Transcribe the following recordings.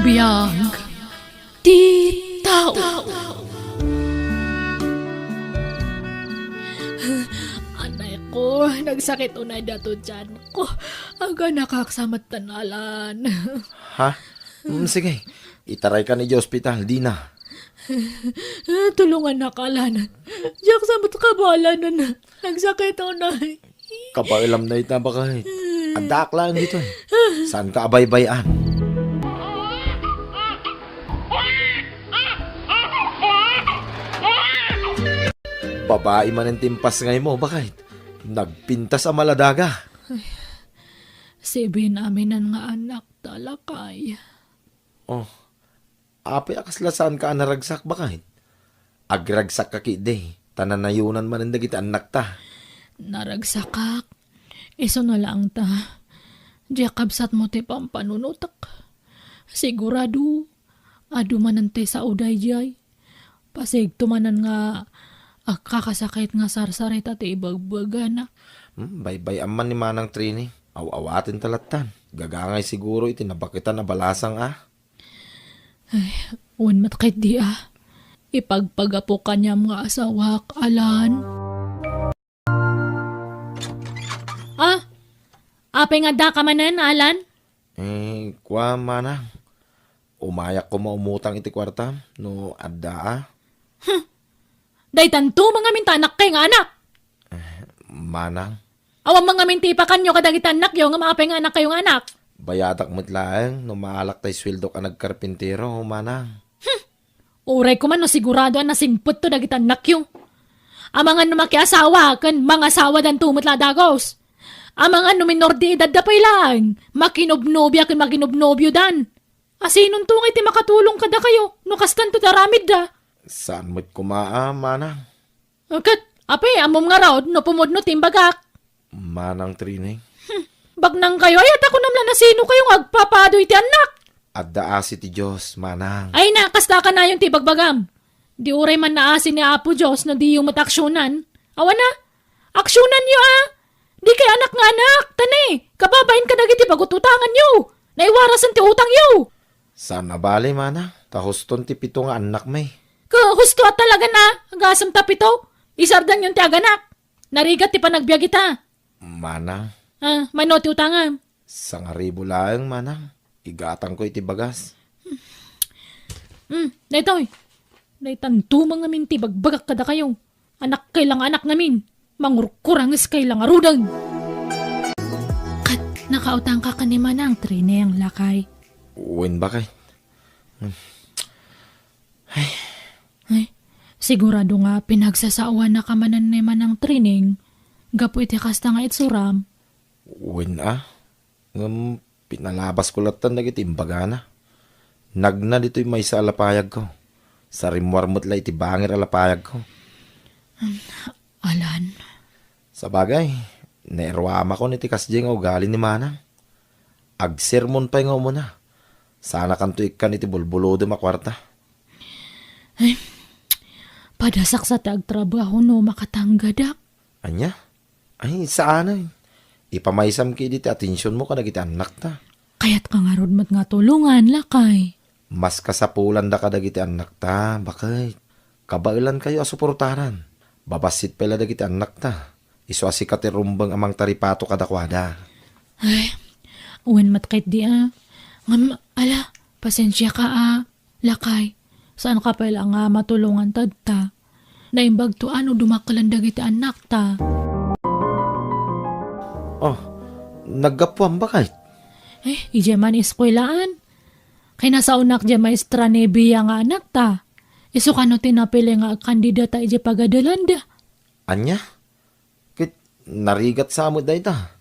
Biyag titaw. Anay ko, nagsakit unay dato dyan ko. Aga nakaksamat tanalan. Ha? Sige, itaray ka ni di ospital, di na. Tulungan na kalanan. Diyak sa matkabala na nagsakit unay. Kapailam na ita ba kahit? Adak lang dito eh. Saan ka abay-bayan? Babae man ang timpas ngay mo, bakit? Nagpintas sa maladaga. Sibi namin ang nga anak talakay. Oh, apay akaslasan ka naragsak, bakit? Agragsak ka kide, tananayunan man ang dagiti anak ta. Naragsakak. Iso na lang ta. Diakabsat mo ti pampanunutak. Sigurado, adu manante sa uday jay. Pasig tumanan nga kakasakit nga sarsarit at ibagbaga na. Baybay aman ni Manang Trini. Awawatin talatan. Gagangay siguro iti nabakitan na balasang Ay, uwan matkit di Ipagpagapo kanya mga asawak, alan. Apay nga da ka manan, alan? Kwa Manang. Umayak ko maumutang iti kwarta. No, adda Day tanto mga mintanak kay nga anak. Manang. Awang mga minti pa kanyo kadagitanak yo nga maapay nga anak kayong anak. Bayatak mo't laeng, no maalak tay sweldo ka nagkarpintero, Manang. Uray ko man no sigurado na simpot to dagitanak yo. Amangan no makiasawa kan mga asawa dan tumutla dagos. Amangan no minor de edad dapay lang. Makinobnobya kan makinobnobyo dan. Asinon tungay ti makatulong kada kayo no kastan to daramid da. Saan mo't kumaa, Manang? Kat, ape, amom nga raw, no pumod no timbagak. Manang Trini. Bagnang kayo, ayat ako namla na sino kayong agpapadoy ti anak. Adda asi ti Diyos, Manang. Ay na, kasta ka na yung tibagbagam. Di uray man naasin ni Apo Diyos na di yung mataksyonan. Awa na, aksyonan nyo Di kay anak nga anak, tani, kababain ka nagiti pagututangan nyo. Naiwarasan ti utang nyo. Saan nabali, Manang? Tahuston ti pito nga anak may. Husto at talaga na, agasam tapito. Isardan yung tiaganak. Narigat ti panagbiag kita. Manang. Mano ti utangan. Sangaribo lang, Manang. Igatang ko iti bagas. Daytoy. Daytanto mga minti bagbagak kada kayo. Anak kailang anak namin. Mangurkurangis kailang arudag. Kat nakautang ka kanima ng trine ang lakay. Uwin ba kay? Ay, sigurado nga pinagsasawa na kamanan ni manang trining. Gapo iti kasta nga itsuram. Uwin Ngam, pinalabas ko latan nagiti imbaga na. Nagna dito'y may sa alapayag ko. Sa rimwarmot la iti bangir alapayag ko. Alan. Sa bagay, nairwama ko niti kasdi nga ugali ni Manang. Agsermon pa nga muna. Sana kanto ikan iti bulbulo de makwarta. Ay, padasak sa tagtrabaho no makatanggadak. Anya? Ay, saan ay? Ipamaysam ki diti atensyon mo kadag iti anak ta. Kaya't ka nga rodmat nga tulungan, lakay. Mas kasapulan da kadag iti anak ta, bakit? Kabailan kayo asuportaran. Babasit pala dag iti anak ta. Iso asikat rumbang amang taripato kadakwada. Ay, uwan matkait di ala, pasensya ka lakay. Saan ka pala nga matulungan tadta? Naimbag to dumakalandag iti anak ta. Oh, naggapuan ba kahit? Ije man iskwelaan. Kaya nasa unak je maestra ni Bia nga anak ta. Iso kano tinapili nga kandidata ije pagadalanda. Anya? Kit narigat sa amod day ta.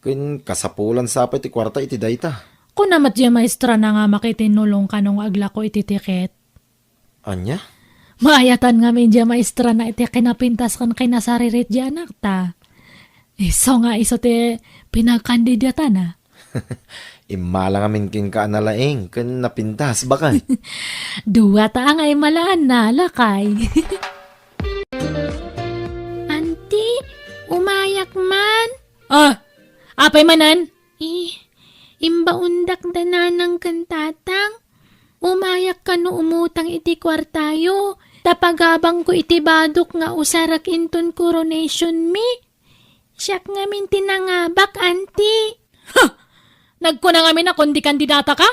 Kin kasapulan sa iti kwarta iti day ta. Kung namat je maestra na nga makitinulong kanong agla ko iti tiket. Anya? Maayatan nga medya maestra na iti kinapintas kan kinasaririt di anak ta. Iso nga iso ti pinagkandidata na. Imala nga minking ka analaing kan napintas bakay. Dua ta ang ay malaan na lakay. Auntie, umayak man. Apay manan? Imbaundak da na ng kantatang. Umayak ka no umutang iti kwartayo. Tapagabang ko iti badok nga usarak inton coronation mi. Siyak nga min tinangabak, auntie. Ha! Nagkuna nga min na kundi kandidata ka?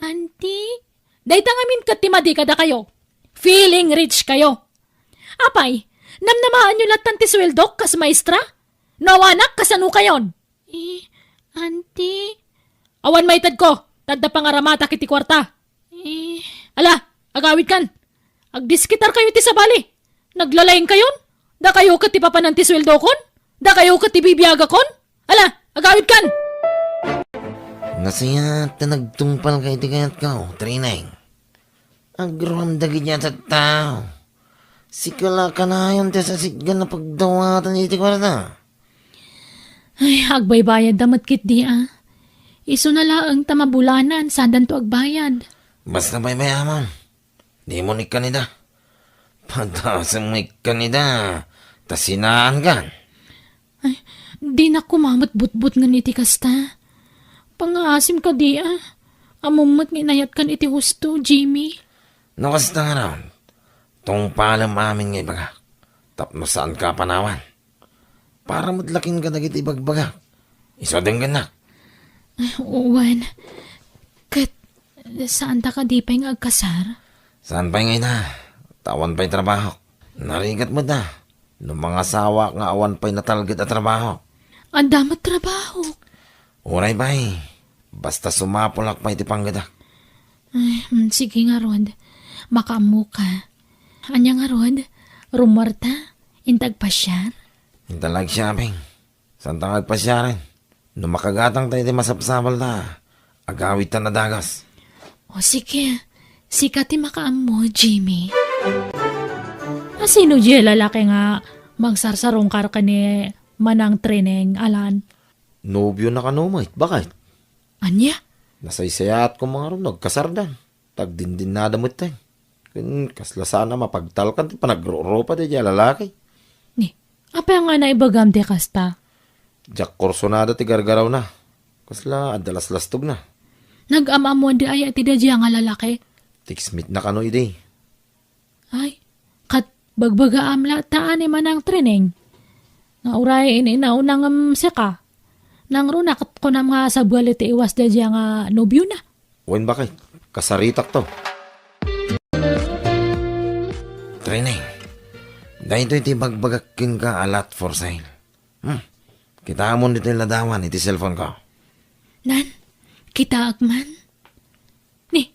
Auntie? Dahita nga min katimadi kada kayo. Feeling rich kayo. Apay, namnamaan nyo lahat ng tisweldok kas maestra? Nawanak kasano kayon? Auntie? Awan maitad ko. Tadda pangaramata kiti kwarta. Ala, agawid kan. Agdiskitar kayo iti sabali. Naglalaing kayon? Da kayo ka ti papanan ti sweldo kon? Da kayo ka ti bibiyaga kon? Ala, agawid kan! Nasayat na nagtungpal kay tigayat ka, Trineng. Agruam dagi niya sa tao. Sikala ka na yun sa siggan na pagdawatan iti kwarta. Ay, agbaybayad damat kit di Iso na laang tamabulanan, sadan to agbayad. Basta may mayaman. Di mo ni kanida. Patasang may kanida. Tasinaan ka. Ay, di na kumamot but-but nga niti kasta. Pangaasim ka di Amumot nginayat kan iti husto, Jimmy. Nakasta nga ron. Tong palam amin nga ibaga. Tapno saan ka panawan. Para matlakin ka dagit ibagbaga. Iso din ganak. Uwan, kat saan ta ka di pa yung agkasar? Saan pa ngay na? Tawan pa'y trabaho. Narigat mo na. Nung mga sawa nga awan pa'y natalgit at trabaho. Ang damat trabaho. Uray ba'y. Basta sumapulak pa iti panggadak. Ay, sige nga, Rod. Makaamu ka. Anya nga, Rod? Rumarta? Intag pasyar? Intalag siya, Ping. Saan tangag pa siya rin? Nung makagatang tayo di masapsabal na. Agawit ta na dagas. O sige. Sikati makaamu, Jimmy. Sino di lalaki nga magsarsarong kar ka ni Manang Trineng, Alan? Nobyo na kanumait. Bakit? Anya? Nasaysayat ko mga ron. Nagkasardan. Tagdindin na damot tayo. Kasla sana mapagtalkan. Panagroropa di lalaki. Ni, apa nga na ibagam de kasta? Jack Corsonada ti gargaraw na. Kasla adalas lastog na. Nag-amamuan di ay ati da nga lalaki. Tiksmit na kano ide. Ay, kat bagbaga amla taan ni Manang Trineng. Nga uray inaunang seka. Nang runak ko na mga sabual iti iwas da nga nobyo na. Wen bakit? Kasaritak to. Trineng. Dahito iti bagbagakin ka alat for sale. Kita mo nito yung ladawan iti cellphone ko. Nan, kita agman. Ni,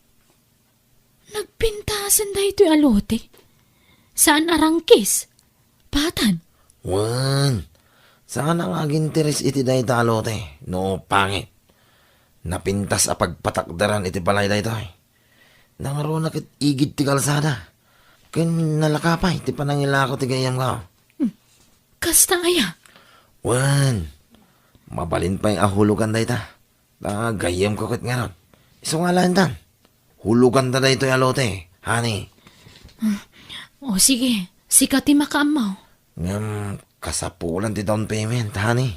nagpintasan da ito'y alote. Saan arangkis? Patan? Wan. Saan ang aginteres iti dahi talote? No, pangit. Napintas a pagpatakdaran iti balay dahi to'y. Nangaro na kit igid ti kalsada. Kin nalakapay ti panangilako ti gayam ko. Kasta aya? Wan. Mabalin pa yung ahulugan dahi ta. Gayam ko kit nga ron. Iso nga lang tan. Hulugan ta dahi to'y alote. Honey. O sige, sikati makaamaw. Ngam, kasapulan ti down payment, honey.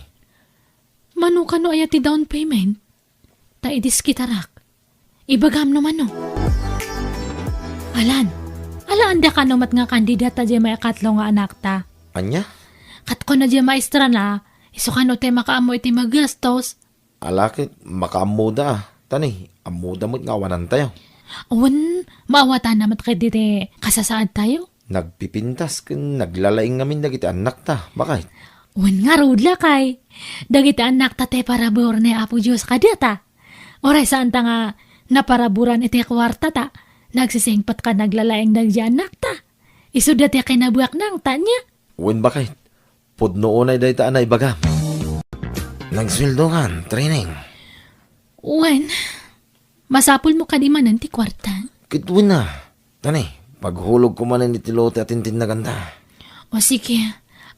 Mano ka no aya ti down payment? Ta idis kitarak. Ibagam no mano. Alaan da ka no mat nga kandidata di may akatlo nga anak ta. Anya? Kat ko na di maestra na, iso ka no te makaamo iti magastos. Alakit, makaamuda. Tani, amuda mo't ngawanan tayo. Awan, maawata naman kayo dito kasasaad tayo. Nagpipintas, naglalaing ngamin dagiti anak ta. Bakit? Awan nga rudla kay. Dagiti anak ta te parabor ni Apo Diyos kadata. Oray saan ta nga naparaburan iti kwarta ta. Nagsisingpat ka naglalaing dagiti anak ta. Iso dati kinabuak ng tanya. Wen bakit? Pudno unay dahi ta anay baga. Nagsweldo kan, training. Awan, masapul mo kadimanan ti kwarta. Kitwin na. Tani, paghulog ko man ni tilote at tintin na ganda. O sige,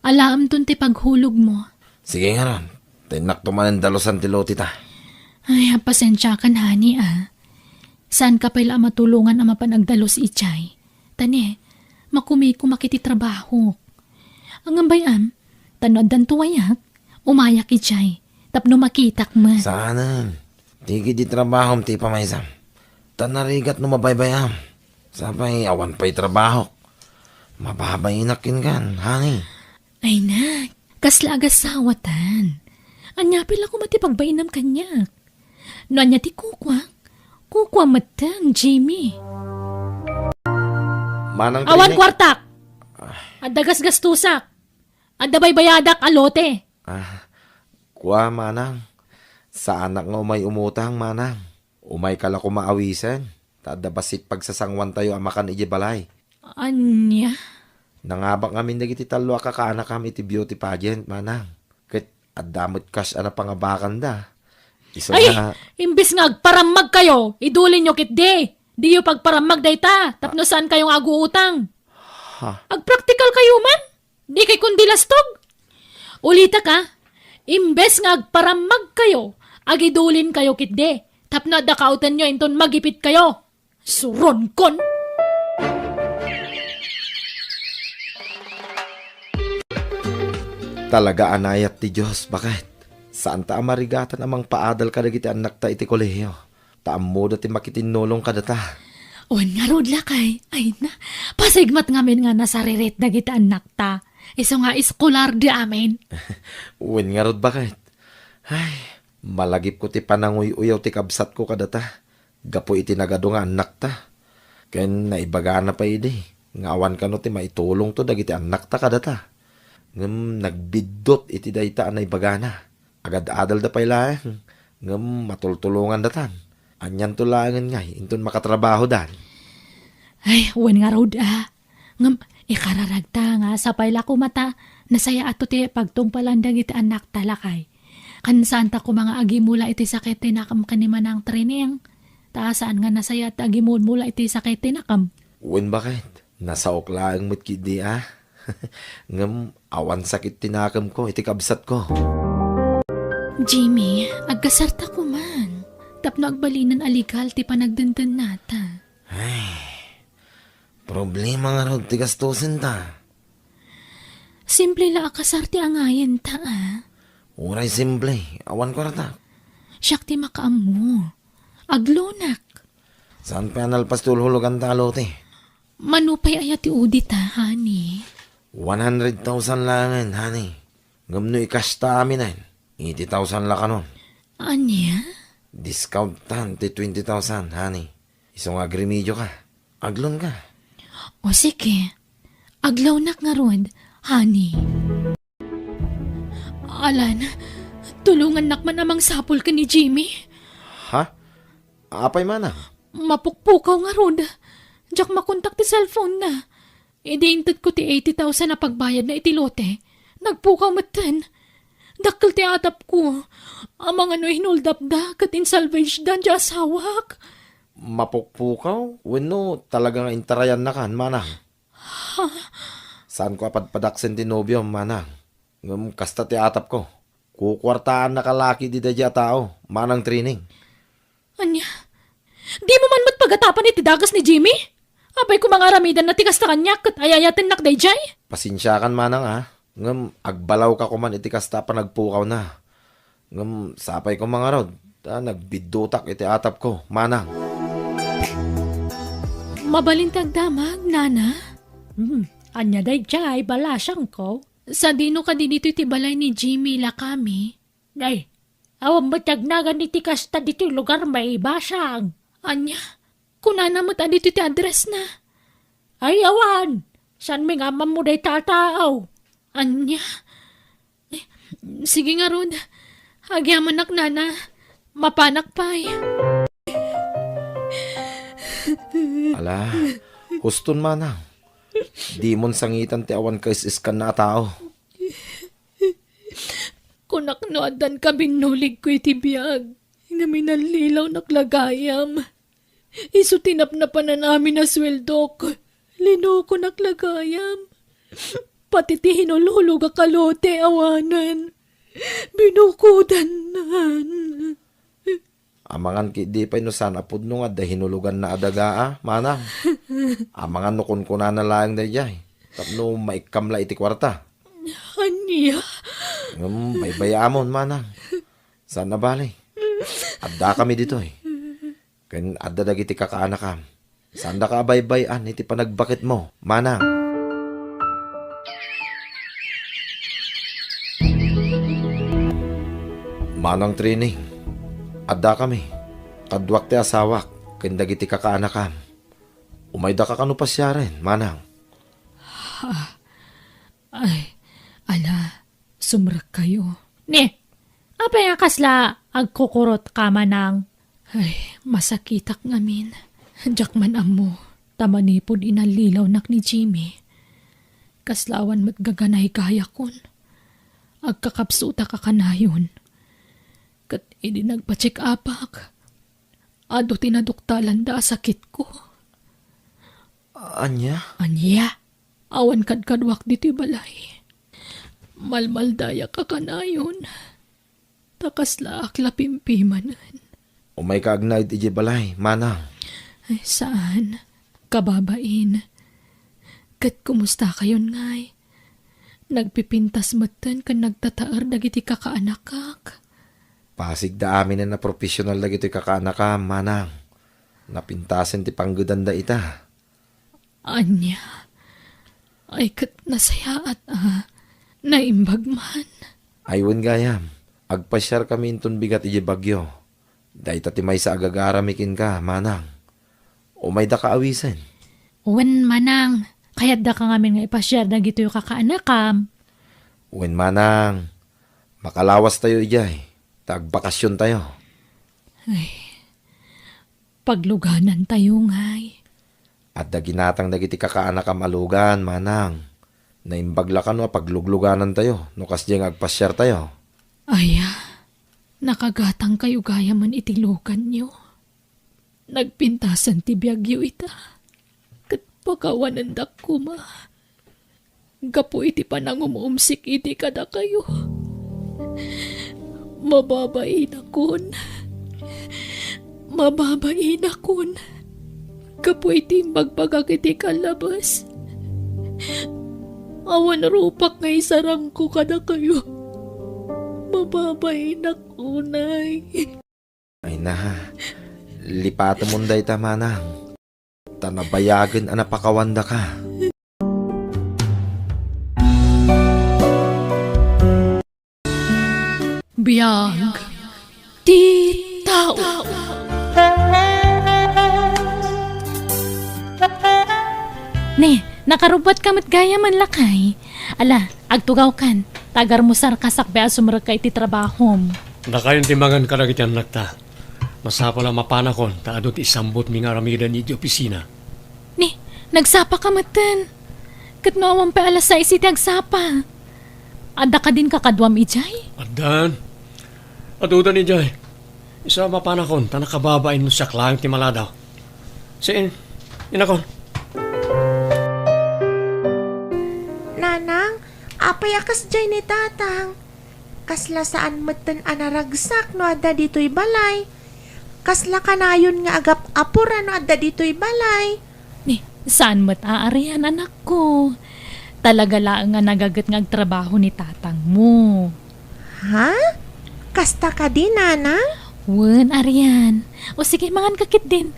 alaam ton ti paghulog mo. Sige nga ron. Tinak to man ang dalosan tilote ta. Ay, pasensya ka na, honey, Saan ka pala matulungan ang mapanagdalos ichay? Tani, makumiko makiti trabaho. Ang ambayam, tanod dan tuwayak, umayak ichay, tapno makitak mo. Saanan? Tigi di trabaho ti pamaysam. tanarigat no mabaybayam. Sabay awan pa'y trabaho. Mababay inakin kan, honey. Ay nak, kasla agasawatan. Anya pila ko matipagbainam kanya. No anya ti kukwa matan, Jimmy. Manang Awan trining. kwartak! At dagas gastusak. At dabay bayadak alote. Kuha, manang. Sa anak nga umay umutang, manang. Umay kala ko maawisan. Tada basit pagsasangwan tayo amakan iji balay. Anya? Nangabak ngamin dagiti talo kakaanak kami iti beauty pageant, manang. Ket adamot cash ana pangabakan da. Iso Ay, na, imbis nga agparamag kayo, idulin nyo kit di yung pagparamag dayta, tapno saan kayong aguutang. Agpractical kayo man, di kay kundi lastog. Ulita ka, imbes nga agparamag kayo, agidulin kayo kit tapno adakautan nyo inton magipit kayo. Suron kon! talaga anayat ti Diyos. Bakit? Saan ta amarigatan amang paadal ka dagiti anak ta iti kolehiyo? Taammo dati makitinulong ka data. Wan nga rod lakay, ay na, pasigmat ngamin nga nasaririt dagiti anak ta. Iso nga iskolar di amin. Uwin nga rod bakit? Ay, malagip ko ti pananguy-uyaw ti kabsat ko kadata. Gapo iti nagado nga anak ta. Ken naibaga na pa idi. Ngawan ka no ti maitulong to dagiti anak ta kadata. Ngem nagbidot iti dayta anay bagana. Agad adal da pay lang. Ngem matultulungan datan. Anyan tulangan nga inton makatrabaho dan. Ay, wan nga rod Ngam, ikararagta nga sa payla ko mata, nasaya ato ti pagtungpalandang iti anak talakay. Kansaan ta ko mga agimula iti sakit tinakam kanima ng training. Taasaan nga nasaya at agimul mula iti sakit tinakam. Uwin bakit? Nasa oklaang mo't kidi Ngem awan sakit tinakam ko iti kabsat ko. Jimmy, agkasarta ko man. Tapno agbalinan aligal ti panagdandan nata. Problema nga rod ti gastusin ta. Simple la akasarti angayen ta Uray simple, awan ko rata. Siyak ti makaamu. Aglonak. Saan pa nalpas tulhulugan talo ti? Manupay ayat ti udit honey. 100,000 langan, honey. Ngam no ikasta amin 80,000 la kanon. Anya? Discount tan ti 20,000, honey. Isong agrimidyo ka. Aglon ka. O sige, aglawnak nga rod, honey. Alan, tulungan nakman amang sapol ka ni Jimmy. Ha? Apay mana? Mapukpukaw nga rod. Diyak makontak ti cellphone na. Idiintad ko ti 80,000 na pagbayad na itilote. Nagpukaw matan. Dakkel ti atap ko. Amang ano hinuldap da, kat insalvage dan di asawak. Mapukpukaw? Wino, talagang intarayan na kan, manang. Saan ko apadpadaksen ti nobyo, manang? Ngam kasta ti atap ko. Kukwartaan na kalaki di dadya tao, manang training. Anya, di mo man matpagatapan iti dagas ni Jimmy? Abay ko mga ramidan na tikas na kanya kat ayayatin nakday jay. Pasensya kan manang Ngam agbalaw ka kuman iti kasta pa nagpukaw na. Ngam sapay ko mga rod. Nagbidutak iti atap ko, manang. Mabalintag damag, nana? Anya day jay, balasyang ko. Sa dino ka din ito iti balay ni Jimmy lakami. Ay, awang matagnagan iti kasta dito lugar may basyang. Anya, kunana mo ta dito iti address na. Ay, awan, saan may nga mo day tataaw? Anya, sige nga rod, agyaman nana, mapanak pa'y. Ala, huston manang. Di mon sangitan ti awan kais iskan na tao. Kunak no adan ka binulig ko iti biyag. Ngaminalilaw naklagayam. Isu tinap na pa na namin na sweldo ko. Lino ko naklagayam. Pati ti hinulhulog a kalote awanan. Binukudanan. Amangan ki di pa inusan apod nung da hinulugan na adaga manang. Amangan no kun na lang da jay. Tapno maikamla iti kwarta. Anya? Baybayamon manang. Saan na bali? Adda kami dito Ken adda dagiti kakaanakam. Sanda ka baybayan iti panagbakit mo, manang. Manang training. Adda kami. Kadwak ti asawak. Ken dagiti kakaanakam. Umayda ka kanu pasyaren, manang. Ay, ala, sumrak kayo. Ne, apay nga kasla agkukurot ka manang. Ay, masakitak ngamin. Diyak man amo, tamanipod inalilaw nak ni Jimmy. Kaslawan mat gaganay kaya kon. Agkakapsuta ka kanayon. Kat idi nagpa-check apak. Ado tinaduktalan da sakit ko. Anya? Anya, awan kadkadwak dito'y balay. Malmaldaya ka kanayon. Takasla akla pimpimanan. Umay ka agnay iti balay, manang. Ay, saan? Kababain. Kat kumusta kayon ngay? Nagpipintas matan kan nagtataar dagiti kakaanakak. Pasig da amin na profesional na gito'y kakaanakam, manang. Napintasen ti panggudanda ita. Anya, ay kat nasaya at naimbag man. Aywan gayam, agpasyar kami intun bigat iji bagyo. Dahil ti may sa agagaramikin ka, manang. O may da kaawisen. Uwan manang, kaya't da ka ngamin nga ipasyar na gito yung kakaanakam. Uwin manang, makalawas tayo ijay. Tagbakasyon tayo. Pagluganan tayo ngay. At da ginatang dagiti kakaanak amalugan, manang. Naimbagla ka no, paglugluganan tayo. No kas diyang agpasyar tayo. Aya, nakagatang kayo gaya man itilukan nyo. Nagpintasan ti biyagyo ita. Kat pakawanan da kuma. Gapo iti panangumumsik iti kada kayo. Mababain akon. Mababain akon. Gapo iti magpagakiti kalabas. Awan rupak nga isarang ko kada kayo. Mababain ako, nay. Ay na, lipatan mo day manang. Tanabayagan anapakawanda ka. Biyag. Di tao. Ne, nakarubat ka mat gaya man lakay. Ala, agtugaw kan. Tagar mo sar kasak bea sumrag ka iti trabahom. Nakayon timangan ka nagiti anak ta. Masapa lang mapanakon, taadot isambot mi nga ramidan iti opisina. Ni, nagsapa ka matan. Kat mawang pa alas 6 iti agsapa. Ada ka din kakadwam ijay? Adan. Adudan ni Jay. Isa mapanakon, tanakababain mo siya klayong timaladaw. Siin, inakon. Nanang, apayakas jay ni tatang. Kasla saan matan anaragsak no adda dito'y balay. Kasla kanayon nga agap apura no adda dito'y balay. Ni, saan mo't aarihan anak ko? Talaga lang nga nagagat ng trabaho ni tatang mo. Ha? Kasta ka din, nanang? Wen, Arian. O sige, mangan kakit din.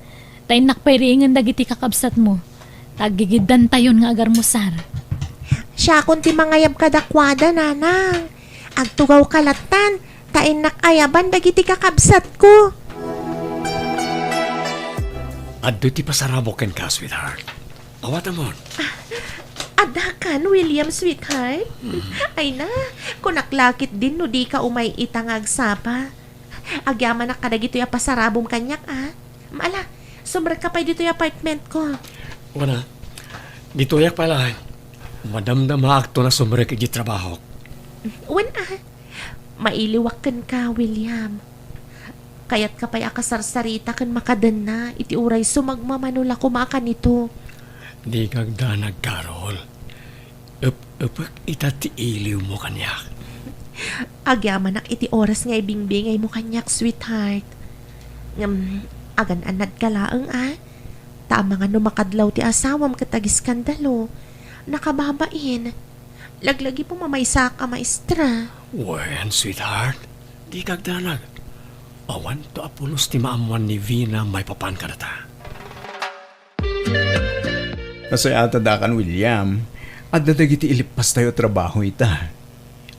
Tay nakpairingan dagiti kakabsat mo. Tagigidan tayon nga agar mo, sar. Siya kung ti mangayab kadakwada, nanang. Agtugaw kalatan, tain nakayaban dagiti kakabsat ko. Addo ti pasarabok ken ka, sweetheart. Awat amon. Adakan, William, sweetheart. Ay na, kunaklakit din no di ka umay itangag sapa. Agyaman na kada gito'y pasarabong kanyak, Maala, sumrag ka pa dito'y apartment ko. Wana, dito yak pala. Madamdam akto na sumrek iti trabaho. Wan, mailiwakan ka, William. Kaya't kapay akasarsarita kan makadan na, iti uray sumagmamanula kumakan nito. Di kagdanag, Carol. Upak ita ti iliw mo kanyak. Agyaman nak iti oras nga ibingbingay mo kanyak, sweetheart. Agan anad ka laang, Tama nga numakadlaw ti asawam katagis skandalo. Nakababain. Laglagi po mamaysa ka, maestra. Wen, sweetheart. Di kagdanag. Awan to apulos ti maamuan ni Vina may papan ka data. Masaya ata dakan, William. At dadagiti ilipas tayo trabaho ita.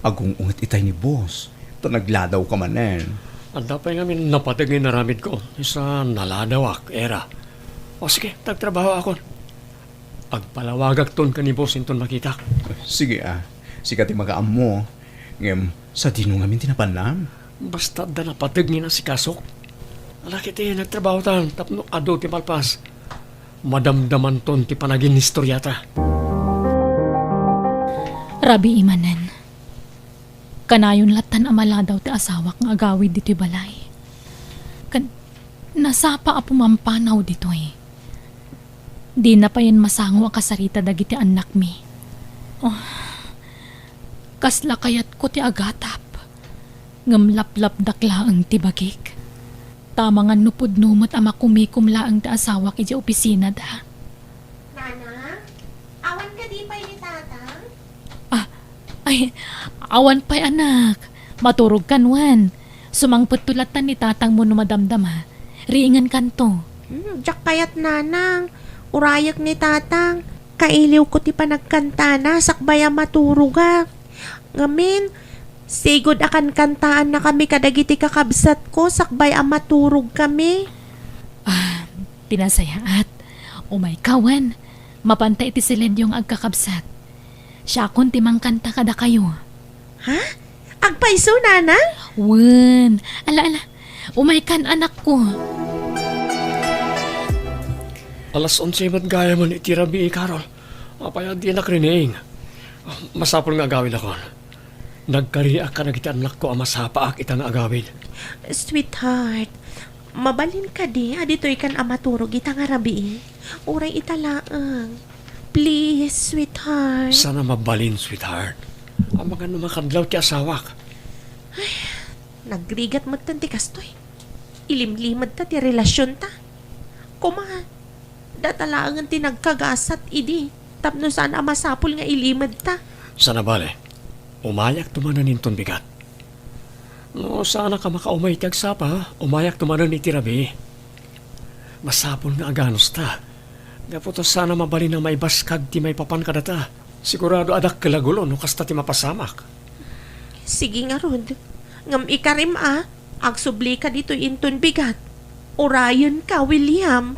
Agong ungat itay ni boss. To nagladaw ka manen. Ang dapay ngamin napatagay na ramid ko. Isa naladawak, era. O sige, tagtrabaho ako. Agpalawagak ton ka ni boss inton makita. Sige Sikat makaam mo. Ngem, sa dino ngamin tinapanam. Basta da napatagay na si Kasok. Alakit nagtrabaho tan, tapno ado ti palpas. Madamdaman ton ti panagin historyata. Rabi imanen. Kanayon latan amala daw ti asawak nga agawid dito balay. Nasapa a pumampanaw dito eh. Di na pa yan masango ang kasarita dagiti anak mi. Oh, kasla kayat ko ti agatap. Ngamlap-lap dakla ang tibagik. Tamangan nupod numot ama kumikumla ang ti asawak iti opisina da. Nana, awan ka di pa ni tatang? Ay, awan pa'y anak. Maturog kanwan. Sumangpot tulatan ni tatang mo no madamdama. Riingan kanto. Diyak kayat nanang. Urayak ni tatang. Kailiw ko ti panagkanta na. Sakbaya maturuga. Ngamin, sigod akan kantaan na kami kadagiti kakabsat ko. Sakbay maturog kami. Pinasayaat. Umay kawan. Mapantay iti silid yung agkakabsat. Siya kun timang kanta kada kayo. Ha? Agpaiso, nanang? Wen. Ala. Umay kan anak ko. Alas 11 mat gaya man iti Rabi, Carol. Apaya di nakrining. Masapol nga agawid ako. Nagkariak ka na kita anak ko ang masapaak itang agawid. Sweetheart, mabalin ka di. Adito'y kan amaturog itang arabi. Uray italaang. Please, sweetheart. Sana mabalin, sweetheart. Ang mga numakadlaw ti asawak. Nagrigat mo ti kastoy. Ilimlimad ta ti relasyon ta. Kuma, datalaangan ti nagkagasat idi. Tapno sana masapul nga ilimad ta. Sana bale, umayak tumanan inton bigat. No, sana ka makaumay ti agsapa, umayak tumanan iti Rabi. Masapol nga aganos ta. Gaputo sana mabalin na may baskag ti may papan kadata. Sigurado adak kalagulo no kasta ti mapasamak. Sige nga rod. Ngam ikarim agsubli ka dito inton bigat. Orayon ka, William.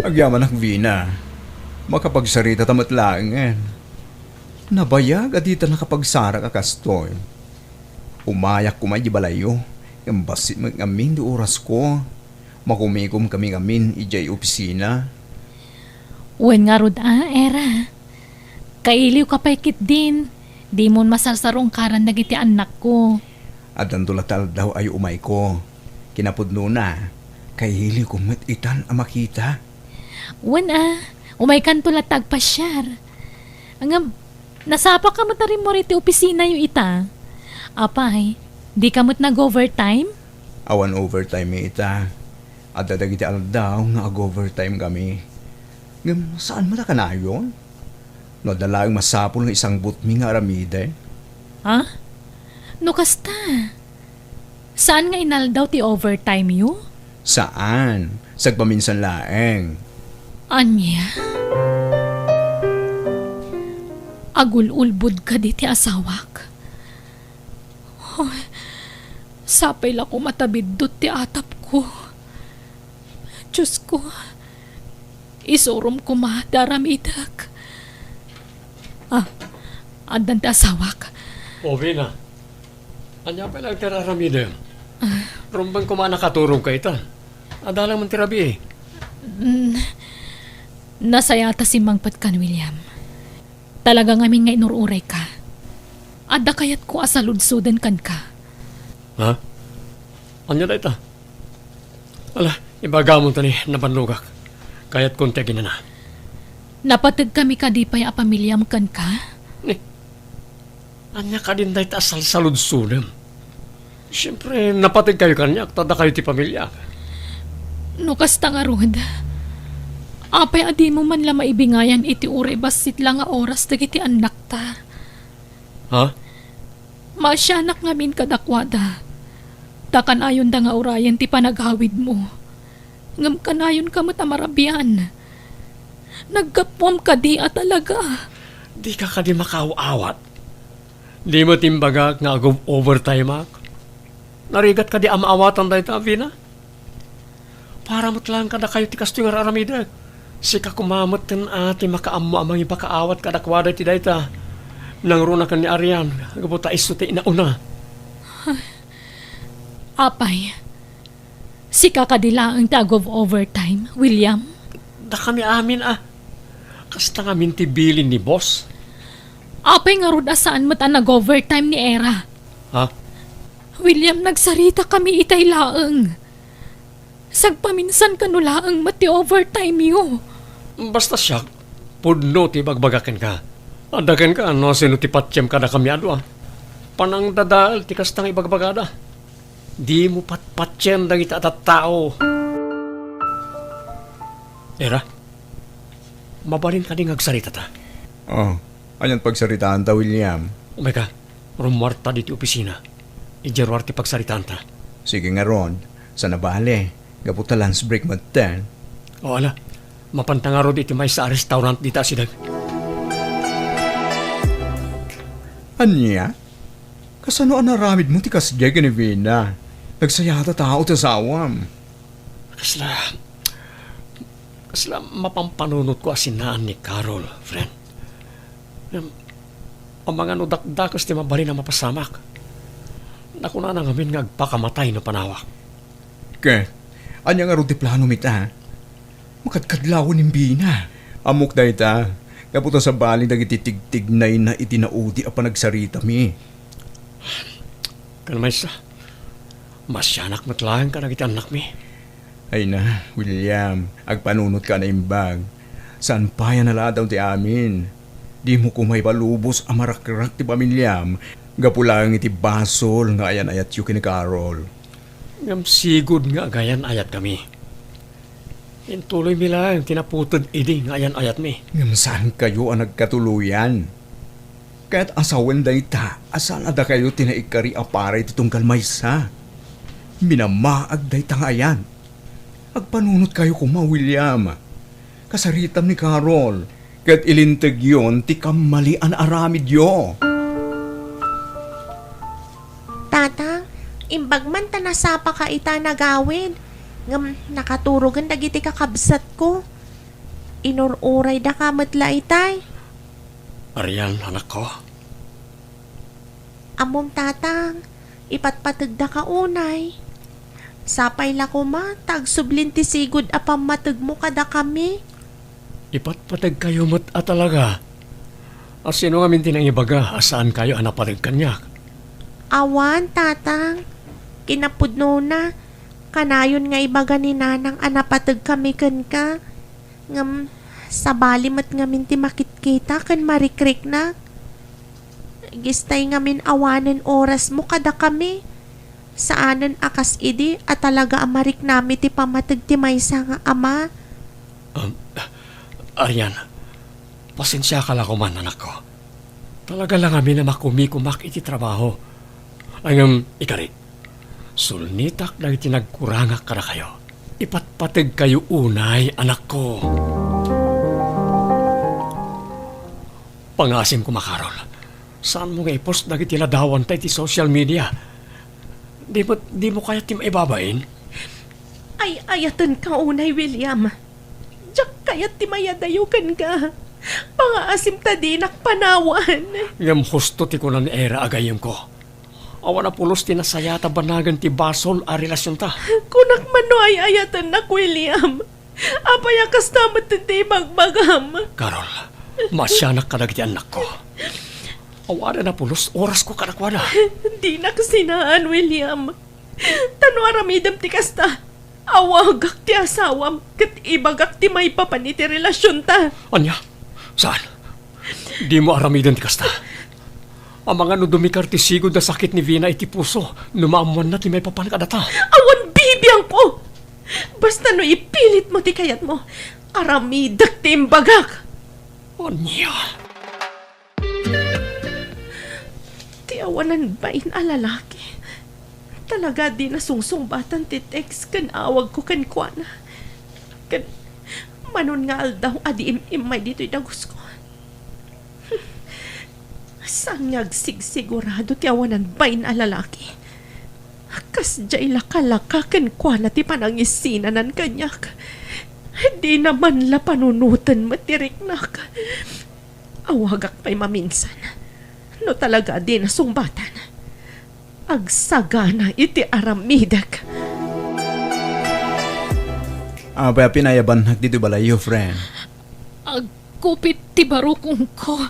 Agyaman ak Vina. Makapagsarita tamat laangan. Nabayag adita nakapagsara ka kastoy. Umayak kumay di balayo. Ang basit magamin di oras ko. Makumikom kami ngamin ijay opisina. Wen nga rod era. Kailiw ka pa'y kit din. Di mo masarsarong karan dagiti anak ko. At ang tulatal daw ay umay ko. Kinapudno na. Kay hili ko matitan ang makita. Wen umay kan tulatag pasyar. Angam, nasapa ka mo tarim mo riti opisina yung ita. Apay, di ka mo't nag-overtime? Awan overtime ita. At dadagiti daw nga ag-overtime kami. Ngam, saan mo na kanayon? Nadalang masapol ng isang butmi nga aramide. Ha? No kasta. Saan nga inaldaw ti overtime yu? Saan? Sagpaminsan laeng. Anya? Agul-ulbud ka di ti asawak. Hoy, sapay la ko matabidot ti atap ko. Diyos ko, isurom ko madaramidak. Andan ti asawak. O, Vina. Anya pa lang tiraramide. Rumbang kumana katurong ka ita. Adalang man ti Rabi. Nasayata si Mangpat kan, William. Talaga ngamin nga inururay ka. Adda kayat ko asaludsudan kan ka. Ha? Anya na ita? Ala, ibaga mo tani nabanlugak. Kaya't konti na. Napatid kami kadipay a pamilyam kan ka? Anya ka din dahit asal salud-sudem. Siyempre, napatid kayo kanya, tada kayo ti pamilya. No kasta nga rod. Apay adi mo man la maibingayan iti uri basit lang nga oras dagiti anak ta. Ha? Masyanak ngamin kadakwada. Takan ayon da nga urayan ti panaghawid mo. Ngam kanayon ka matamarabian. Nagkapwam ka di talaga. Di ka di makaawat. Di mo timbagak nga agov overtime ak. Narigat ka di amaawatan dahi ta, Vina. Para mo't lang kada kayo ti kasto nga aramidag. Sika kumamot ten ati makaammo amang ipakaawat kada kwada ti dahi ta. Nang runa ka ni Arian, agabuta iso ti inauna. Apay, si kakadilaang tag of overtime, William. Da kami amin Kasta nga mintibilin ni boss. Apay nga rod asaan mata nag-overtime ni Era. Ha? William, nagsarita kami itay laeng. Sagpaminsan kanulaang mati overtime yo. Basta siya, pudno ti bagbagakin ka. Adakan ka, no, sino ti patsyem ka na kami Panang dadal, ti kastang ibagbagada. Di mo patpatsyen dang itatat tao. Era, mabalin ka ding agsarita ta. Oh, anyan pagsaritaan ta, William. Umeka, rumwarta di ti opisina. Ijerwar ti pagsaritaan ta. Sige nga ron, sa nabale, gaputa lunch break mo 10. O ala, mapantangaro di ti may sa restaurant di ta sidag. Anya? Kasano ang naramid mo ti kasgeg ni Vina? Nagsayata tao ta sawam. Kasla mapampanunot ko asinaan ni Carol, friend. Ang mga nudakdakos ti mabali na mapasamak. Nakuna na ngamin nga agpakamatay no panawak. Ke, anya nga ron ti plano mita? Makadkadlawon ng Vina. Amok da ita. Kaputa sa bali dagiti tigtignay na itinaudi a panagsarita mi. Kalmay sa, masyanak matlahan ka nagiti anak mi. Ay na, William, agpanunot ka na imbag. Saan pa yan naladaw ti amin? Di mo kumay palubos amarakrak ti pamilyam. Gapulang iti basol nga ayan ayat yu kini Carol. Ngam sigod nga agayan ayat kami. Intuloy mi lang, tinaputod idi nga ayan ayat mi. Ngam saan kayo ang nagkatuluyan? Kaya't asawan da ita, asan ada kayo tinaikari aparay titong kalmaysa. Minamaag da ita nga ayan. Agpanunot kayo kuma, William. Kasaritam ni Carol. Kaya't ilintag yon ti kamalian aramid yo. Tatang, imbag man ta nasapa ka ita nagawid. Ngam nakaturogan dagiti kakabsat ko. Inururay da kamatla itay. Arian, anak ko. Amom tatang, ipatpatag da ka unay. Sapay la ko ma, tagsublinti sigud apam matag mo kada kami. Ipatpatag kayo mo't talaga. Sino nga mintin ang ibaga, asaan kayo anapatag kanyak? Awan, tatang. Kinapudno na. Kanayon nga ibaga ni nanang anapatag kami kan ka. Ngam, sa balimat nga minti makitkita kan marikrik na. Gistay nga min awanan oras mo kada kami. Saanan akas idi at talaga amarik nami ti pamatag ti maysa nga ama. Arian, pasensya ka lang man, anak ko. Talaga lang kami na makumikumak iti trabaho. Ang ikari, sulnitak na itinagkurangak ka na kayo. Ipatpatag kayo unay, anak ko. Pangasim ko, Makarol. Saan mo nga i-post na itiladawan tayo ti social media? Di mo kaya tim ibabain? Ay ayatan ka unay, William. Diyak kayat ti mayadayukan ka. Pangaasim ta dinak panawan. Ngam husto ti ko ni Era agayem ko. Awan na pulos ti nasayata banagan ti basol a relasyon ta. Kunak mano ay ayatan nak, William. Apayakas tamat ti magbagam. Carol, masyanak ka na kiti anak ko. Awan na pulos, oras ko kanakwada. Di na kasinaan, William. Tano aramidam ti kasta. Awagak ti asawam kat ibagak ti may papaniti relasyon ta. Anya? Saan? Di mo aramidan ti kasta. Ang mga nudumikar ti sigod na sakit ni Vina iti puso, numaamuan na ti may papanakadata. Awan bibiyang ko! Basta no ipilit mo ti kayat mo, aramidak ti imbagak. Anya? Ti awanan bain alalaki. Talaga di na sungsungbatan ti text kan awag ko kan kuana. Kan manon nga aldaw adi imay dito idagos ko. Sanyag sigsigurado ti awanan bain a lalaki. Kas jay laka-laka kan kuana ti panangisinanan kanyak. Di naman la panunutan matiriknak. Awagak pa'y maminsan. No talaga di na sungbatan. Agsagana iti aramidak. Abay, pinayaban dito balayo, friend. Agkupit ti barukong ko.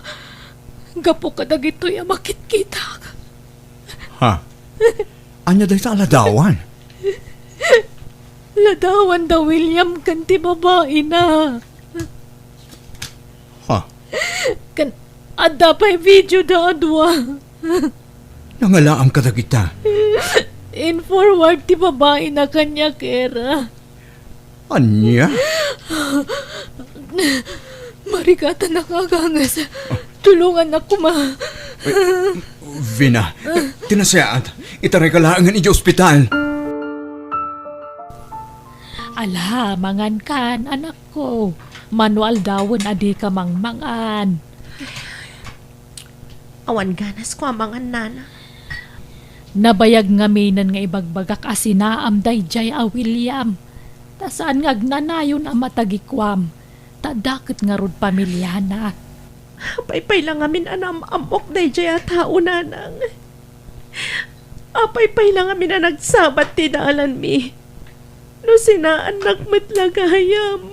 Gapo ka dagito'y makit-kita. Ha? Anya dahi sa aladawan? Ladawan daw William kan ti babae na. Ha? Kan adda pa'y video da adwa. Nangalaam ka kita. In forward ti babae na kanya kera. Anya? Marigata nakagangas. Tulungan ako ma. Vina, tinasayaan. Itaray ka laangan iti ospital. Ala, mangan kan, anak ko. Manual dawon adi ka mangmangan. Awan ganas ko amangan nana. Nabayag nga minan nga ibagbagak asinaam dayjay a William. Tasaan nga agnanayon a matagikwam. Tadakit nga rod pamilyana. Apay-pay lang amin anam amok day jaya tao nanang. Apay-pay lang amin na nagsabat tinalan mi. No sinaan nagmatlagayam.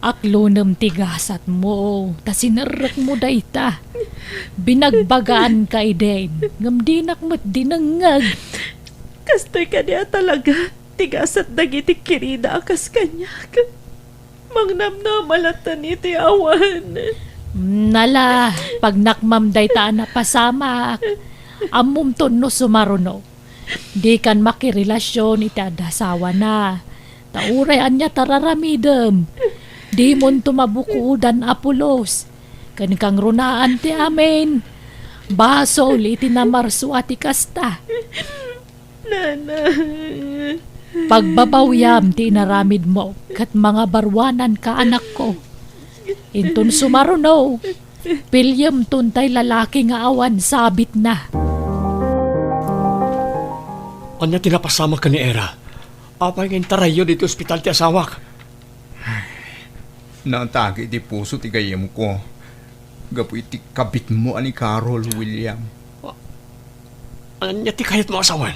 Aklonem tigasat mo, ta sinerek mo dayta. Binagbagaan ka iden, ngam dinakmat dinangag. Kastoy ka niya talaga. Tigasat dagiti kirida akas kanyak. Mangnamnamalatan iti awan. Nala, pag nakmam dayta na pasamak, amum no sumaruno. Di kan makirelasyon iti adasawa na. Taurayan niya tararamidem. Di mon tumabukudan apulos. Kanikang runaan ti amin. Basol iti namarso ati kasta. Nana. Pagbabawyam ti inaramid mo kat mga barwanan ka anak ko. Inton sumaruno. Pilyam tuntay lalaki nga awan sabit na. Anya tinapasama ka ni Era. Apay ngayon tarayo dito ospital ti asawak. Naatake iti puso ti gayam ko. Gapo iti kabit mo ani Carol, William. Anya ti kayat mo asawan.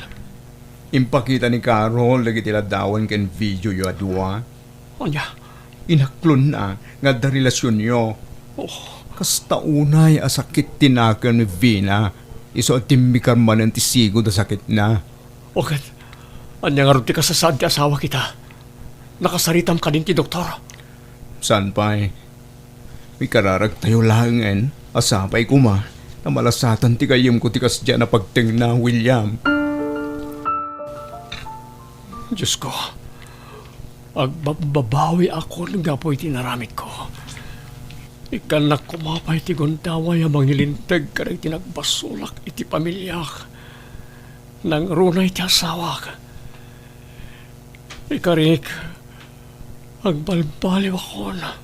Impakita ni Carol lagi tiladawan ken video yu adwa. Anya. Inaklon na nga da relasyon yo. Oh, Kasta unay asakit tinakan ni Vina. Iso at timikar man ang tisigo da sakit na. okay. Anya nga rin ti kasasad ti asawa kita. Nakasaritam ka din ti doktor. San pa'y? May kararag tayo langan. Asapay kuma. Na malasatan ti kayim ko ti kasdya na pagting na, William. Diyos ko. Agbabawi ako ng gapoy tinaramit ko. Ikanak kumapay ti gondaway amang nilintag ka rin tinagbasulak iti pamilyak. Nang runay ti asawak. Ikarik, agbalbaliw ako na.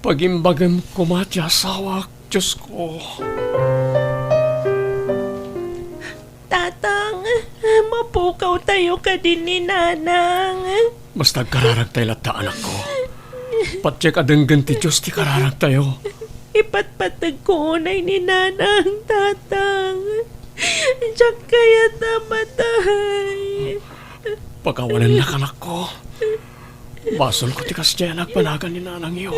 Pagimbagam kumati asawak, Diyos ko. Tatang, mapukaw tayo ka din ni Nanang. Mas nagkararag tayo lata anak ko. Patsyak adenggan ti Diyos ti kararag tayo. Ipatpatag ko unay ni Nanang, Tatang. Diyak kaya namatay. Pagkawanan na kanak ko. Basol ko ti kasya nagpanagan ni nanang iyo.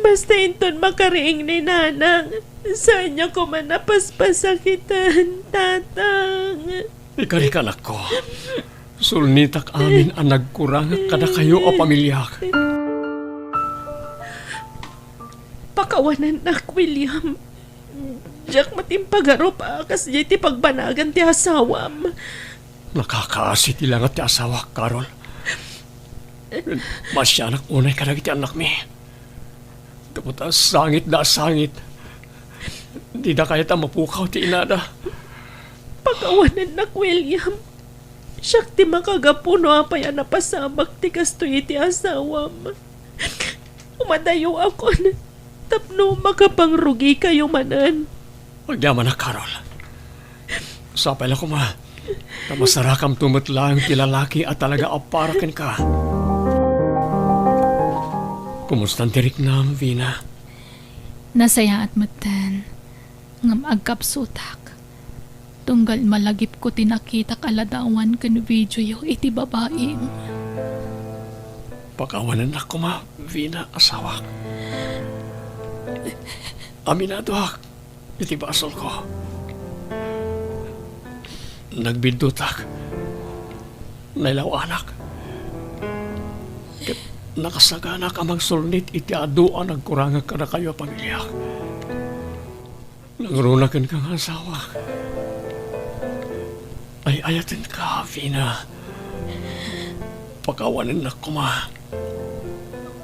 Basta inton makariing ni Nanang, saan niya ko man napaspasakitan, Tatang. Ikari kanak ko. Sulnitak amin ang nagkurang kada kayo o pamilyak. Pakawanan na, William. Diyak matimpagarop akas di ti pagbanagan ti asawam. Nakakaasit ilang at ti asawa, Carol. Masya anak unay ka nagiti anak mi. Tapos sangit da sangit. Di na kaya ta mapukaw ti inada. Pagawanan nak William. Siyak ti makagapuno apay napasabak ti kastoy iti asawam. Umadayo ako na tapno makapangrugi kayo manan. Magyaman na, Carol. Sapay lang ko ma. Tamasarakam tumutlang ti lalaki at talaga aparakin ka. Kumusta ang tirik na, Vina? Nasaya at matan. Ngam agkapsutak. Tunggal malagip ko tinakita kaladawan kan video yo iti babaeng. Pakawanan ako ma, Vina, asawa. Aminado ak, iti basol ko. Nagbidutak. Nailaw anak. Ket nakasagana ka magsulnit iti aduan nagkuranga ka na kayo pamilya. Nangrunakan kang asawa. Ay ayatin ka, Vina. Pakawanin na kuma.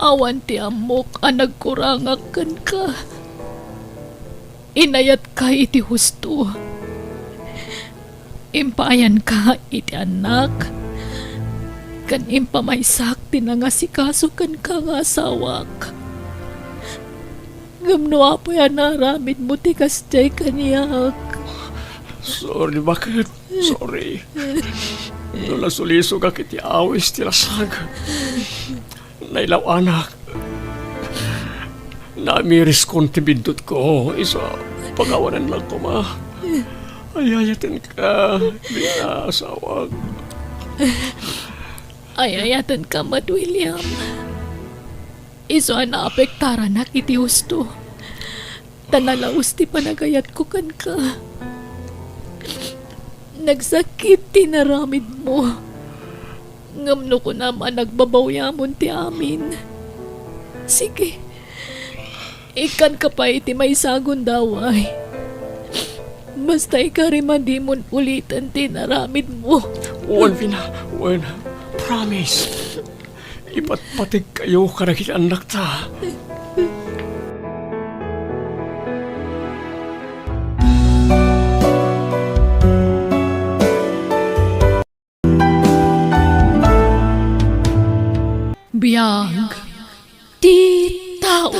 Awan ti amok ang nagkurangakan ka. Inayat ka iti husto. Impayan ka iti anak. Kan impamaysak tinangasikaso kan ka nga asawak. Gamno apoy naramid mo ti kastay kaniyak. Sorry, bakit? Sorry. Nula suliso ka kiti awis tilasag. Nailaw anak. Namiris kong tibindot ko. Isa, pagawanan lang ko ma. Ayayatin ka. Vina, asawag. Ayayatan ka, Mad William. Iso na apektaran na iti husto. Tanalaos ti panagayat ko kan ka. Nagsakit ti naramid mo. Ngamno ko naman nagbabawyamon ti amin. Sige. Ikan ka pa iti may sagon daway. Basta ikariman di mon ulitan ti naramid mo. Wan, Vina. Wan. Promise. Ipatpatig kayo karagit anak ta. Biyag ti tao.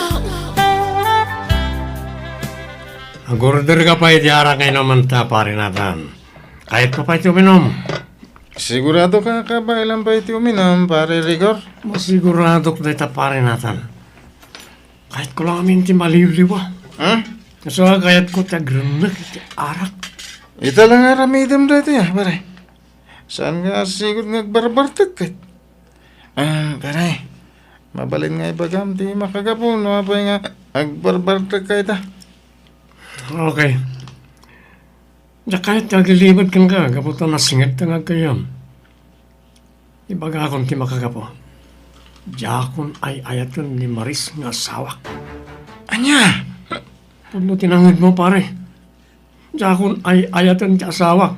Agurder ka pa itiara kayo naman ta, pare natin. Kahit ka pa ito minom. Sigurado ka ba ilang pa iti uminom, pare Rigor? Masigurado ko dito, pare natin. Kahit ko lang amin ti maliliwa. Ha? Kasi kahit ko tagrenak iti arak. Ita lang aramidam dito ya, pare. Saan nga siguro nagbarbartag kahit? Pare, mabalin nga ibagam ti makagapon, pa nga agbarbartag kahit Okay. Ya kahit naglilibad kang ka, kaputo na singit na nga kayo. Ibaga akong ti makagapo. Diakon ay ayaton ni Maris nga sawak. Anya? Puno tinangid mo, pare. Diakon ay ayaton ti asawa.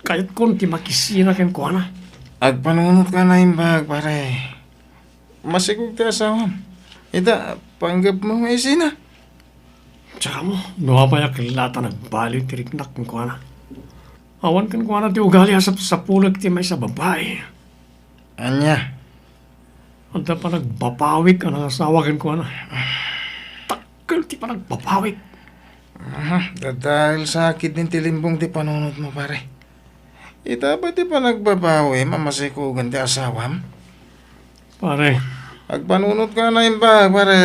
Kahit kung ti makisina ken ko na. Agpanunot ka na imbag, pare. Masigog ti asawam. Ita, panggap mo nga isina. Tsaka mo, nuwapaya kilata nagbaliw ti riknak ken ko na. Awan ken ko na ti ugali asap sa pulag ti may sa babae. Anya? Anta pa nagbapawik ka ng asawa ken ko na. Takkel ti pa nagbapawik. Dahil sakit din tilimbong ti panunot mo, pare. Ita ba ti pa nagbabawi, mamasikugan ti asawam? Pare, Agpanunot ka na imbag, pare.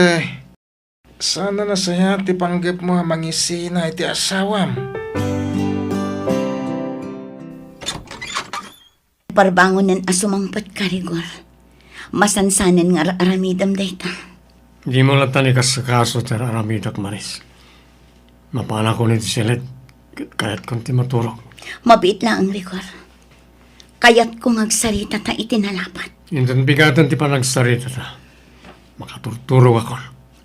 Sana nasaya ti panggap mo mangisina iti asawam. Parbangonan asumangpat ka, Rigor. Masansanan nga aramidam dayta. di mo latan ikas sa kaso ti aramidak Maris. Mapana ko ni ti silit, kahit kung ti maturok. Mabit lang, Rigor. Kayat kong agsarita ta itinalapat. Intan bigatan ti panagsarita ta. Makaturturog ako.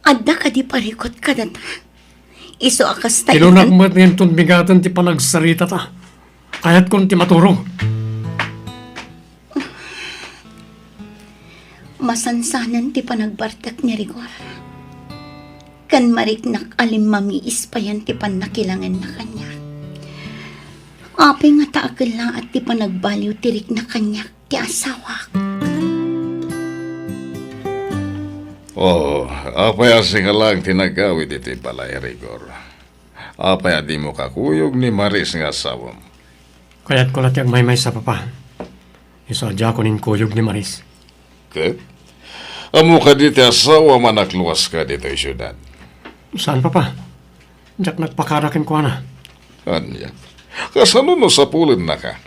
Adda ka di parikot ka data. Iso akas tayo. Tinunak mo't ngayon ton bigatan ti panagsarita ta. Kahit kung ti maturog. Masansanan ti panagbartak ni Rigor. Kan mariknak alim mamiis pa yan ti panakilangan na kanya. Apay nga taakal lang at di pa nagbaliw tirik na kanyak ti asawa. Oh, apay asing lang tinagawid iti balay, Rigor. Apay di mo kakuyog ni Maris nga sawam. Kaya't ko latiyag may sa papa. Isadya ko nin kuyog ni Maris. Ket? Amo ka diti asawa manakluwas ka dito syudad. Saan papa? Diyak nagpakarakin ko na. Anya? Kasano no sa pulin na ka?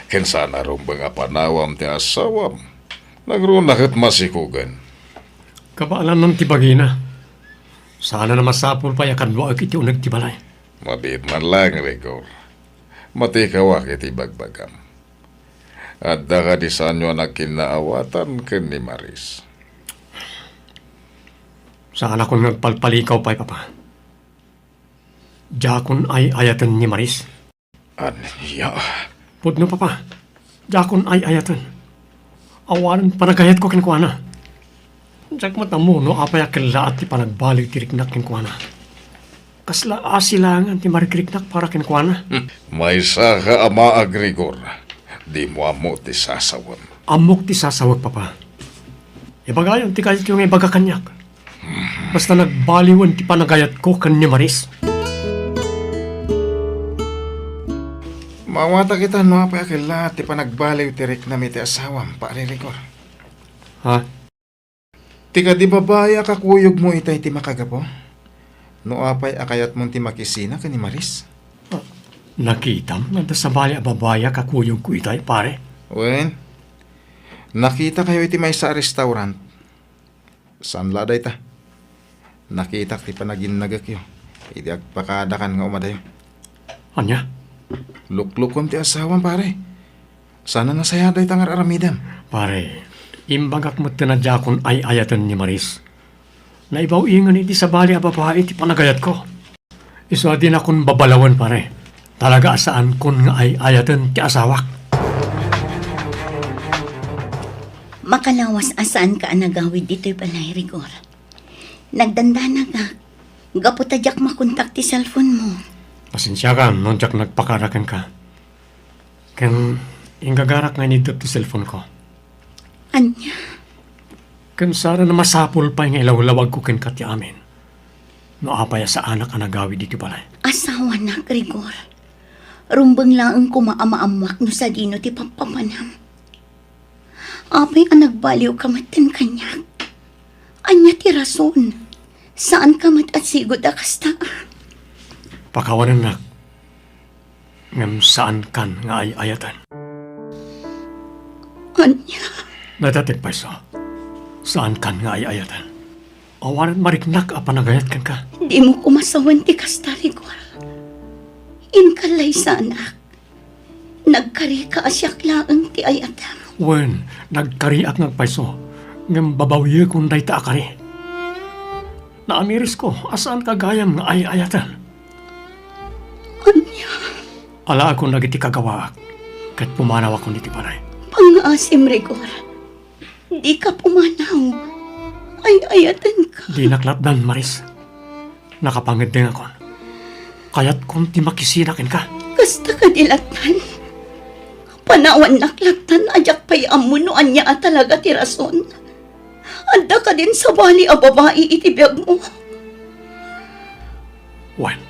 Ken sana rin ba nga panawam ti asawam? Nagrunakit masikugan. Kabaalan ng tibagina. Sana na masapul pa yakan mo ag iti unag tibalay. Mabit man lang, Rigor. Matikawak iti bagbagam. At ka di sanyo nagkinaawatan ken ni Maris. Sana kung nagpalpalikaw pa'y papa. Jakon ay ayatan ni Maris. Anya? Pudno papa. Jakon ay ayatan. Awalan panagayat ko kinkuana. Jak matamo no apay akila at ipanagbalik tiriknak kinkuana. Kasla asilangan ti marikiriknak para kinkuana. May saka ama agrigor. Di mo amo ti sasawam. Amok ti sasawag papa. Ibagayon ti kayat yung ibaga kanyak. Basta nagbaliwan ti panagayat ko kan ni Maris. Mawata kita no apay akila ti panagbaliw tirik na ti asawam, pare Rigor. Ha? Tika di babaya kakuyog mo itay ti makagapo? No apay akayat mong ti makisina ka ni Maris? Nakitam nga sa bali a babaya kakuyog ko itay pare. Wen, nakita kayo iti may sa restaurant. Saan laday ta? Nakita ti panaginagak yo. Iti agpakadakan nga umadayo. Anya? Luklukom ti asawan pare. Sana nasayaday tangar aramidam. Pare, imbagak mo tinadya kon ay ayatan ni Maris. Naibaw ingan iti sa bali a babae iti panagayat ko. Iso din akong babalawan pare. Talaga saan kun nga ay ayatan ti asawak. Makalawas asaan ka anagawid dito'y balay, Rigor. Nagdandana ka. Gaputadyak makontak ti cellphone mo. Pasensya ka, nung jak nagpakarakan ka. Kan, ingagarak nga nito ti cellphone ko. Anya, Kan sana na masapul pa nga ilawlawag ko ken kati amin. No apaya sa anak anagawi dito balay. asawa na, Rigor. Rumbang lang ang kumaamaamuak no sa dino ti pampamanam. Apay ang nagbaliw kamatan kanyak. Anya ti rason. Saan kamat at sigod akasta? Pakawanan nak. Ngam saan kan nga ay ayatan. Anya, Natatig pa iso. Saan kan nga ay ayatan. Awanan mariknak a panagayat kan ka. di mo kumasawan ti kasta, Rigor. Inkalay sa anak. Nagkari ka asyak laang ti ayatam. Wen, nagkariak nagpaiso. Ngam babawiya kung day ta akari. Naamiris ko, asaan kagayam nga ay ayatan. Anya, Ala ako nagiti kagawaak. Kat pumanaw ako niti panay. pang-asim, Rigor. Di ka pumanaw. Ay ayatan ka. Di naklatdan, Maris. Nakapangit din ako. Kaya't kung ti makisinakin ka. Kasta ka dilatan. Panawan naklatan ajak pay amuno anya talaga ti rason. Anda ka din sa bali a babae itibiyag mo. Wen,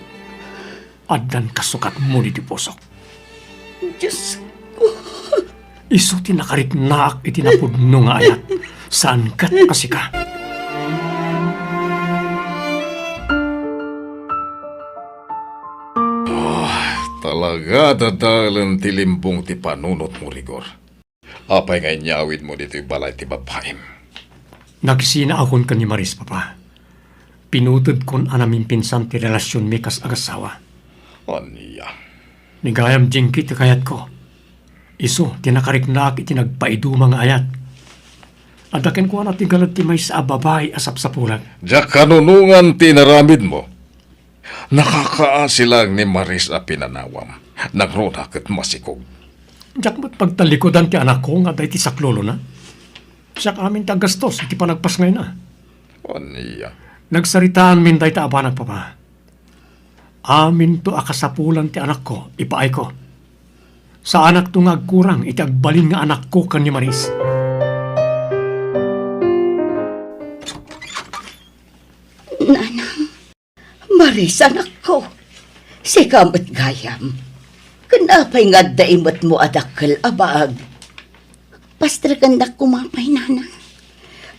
addan kasukat mo di pusok. Diyos, Isu tinakarit naak itinapudno nga ayat. Saan kat kasi ka? Talaga dadalan ti limbong ti panunot mo, Rigor. Apay nga inyawid mo dito'y balay ti babaim. Nagsina akon ka ni Maris, papa. Pinutod kon anamin pinsan ti relasyon mi kas agasawa. Anya? Nigayam jingki ti kayat ko. Isu, tinakarik naak itinagpaidu mga ayat. Adaken ko na ti galad ti may sa babae asap sa pulag. Diyak kanunungan tinaramid mo. Nakakaasilang ni Maris a pinanawam. Nagrunakit masikog. Diyak mo't pagtalikodan ti anak ko nga day ti saklolo na. Siyak amin tagastos, iti panagpas ngayon na. Anya? Nagsaritaan min day ta abanag papa. Amin to akasapulan ti anak ko, ipaay ko. Sa anak to nga agkurang iti agbalin nga anak ko kan ni Maris. Nanang, Maris, anak ko. Si kamot gayam. Kanapay nga daimot mo adakkel abag. Pastragan na kumapay, nanang.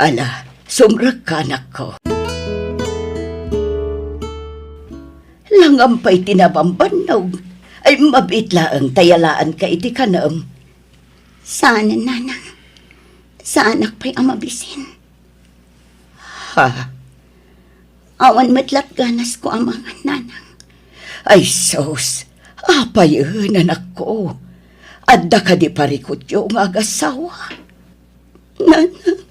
Ala, sumrag ka, anak ko. Langampay tinabambanog. Ay mabitlaang tayalaan ka iti kanam. Sana, nanang. Sa anak pa'y amabisin. Ha? Awan matlat ganas ko ang mga nanang. Ay sos, apay anak ko. Adda ka di parikot yung agasawa. Nanang.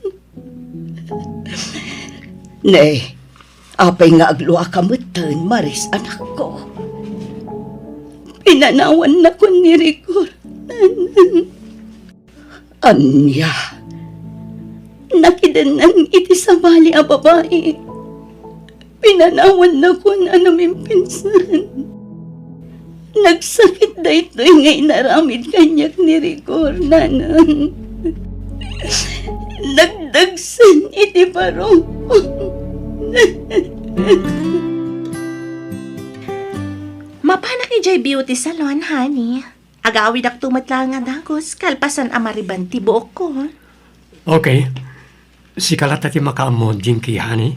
Nay, apay nga agluwa ka mutan, Maris, anak ko. Pinanawan na ko ni Rigor, nanang. Anya, nakidanan iti sa bali a babae. Pinanawan na ko na namin pinsan. Nagsakit na ito ngay naramid kanyak ni Rigor, nanang. Nagdagsan iti parong. Mapanak ni J Beauty Salon, honey. Agawid ak tumatla nga dagos, kalpasan amariban ti buok ko. Okay. Si kalata ti makaamon, Jinky, honey.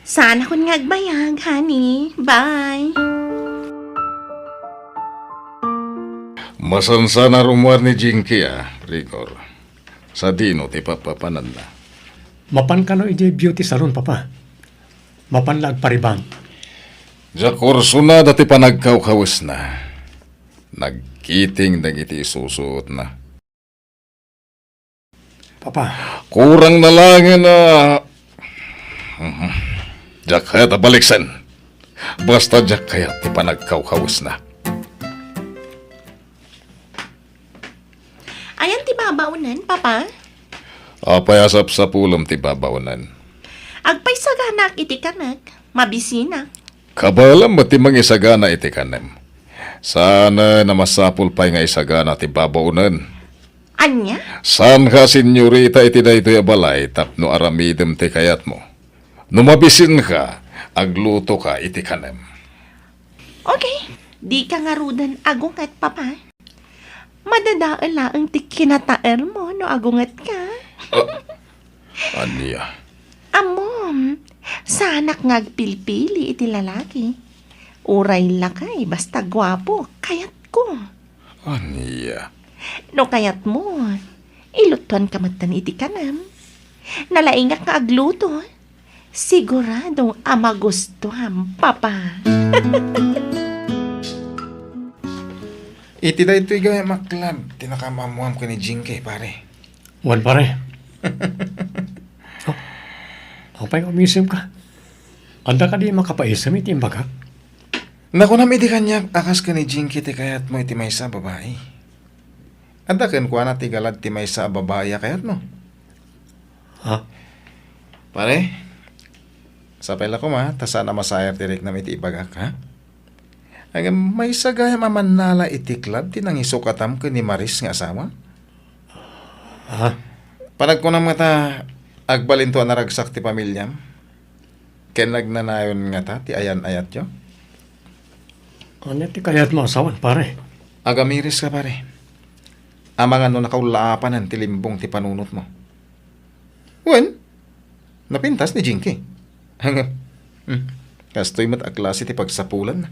Sana kun nga agbayag, honey. Bye. Masansana rumor ni Jinky Rigor. Sa dino ti papapanan na. Mapan ka no iti beauty salon, papa. Mapan lag paribang. Diya kurso na dati pa nagkawkawas na. Nagkiting dagiti isusuot na. Papa, Kurang na lang na... Diya kaya tabaliksan. Basta diya kaya ti pa nagkawkawas na. Ayan ti babaunan, papa. Apayasap sa pulam ti babawanan. Agpay saganak iti kanak. Mabisina. Kabalam mo ti mga isagana iti kanem. Sana na masapul pa'y nga isagana ti babaunan. Anya? Saan ka, senyorita, iti na ito'y abalay tapno aramidem ti kayat mo. Numabisin ka, agluto ka iti kanem. Okay. Di ka nga rudan agungat, papa. Madadaan laang ti kinataer mo no agungat ka. Anya? Amom, sanak nga agpilpili iti lalaki. Uray lakay, basta gwapo, kayat ko. Anya? No kayat mo, ilutuan ka matan iti kanam. Nalaingak nga agluto. Siguradong amagustuhan, papa. Iti da ito'y gaya maklab. Tinakamamuam ko ni Jinky, pare. wan pare. Ang pa'y umisim ka. Anda ka di makapaisam iti imbagak. Naku na iti kanya, akas ka ni Jinky ti kayat mo iti maysa babae. Anda ken kwa na ti galad ti maysa babae kayat mo. Ha? Pare, sapay la ko ma, tasana masayar tirik na iti ibagak, ha? Ang may sagaya mamanala iti club, tinang isukatam ko ni Maris nga asawa. Ha? Panag ko na mata, agbalinto na ragsak ti pamilyam. Ken nagnanayon nga ta, ti ayan-ayat yo. Ano ti kayat mo asawan, pare? Agamiris ka pare. Amangan no nakaulaapan ti limbong ti panunot mo. Wen, napintas ni Jinky. Hanggang, kastoy mat aklase ti pagsapulan na.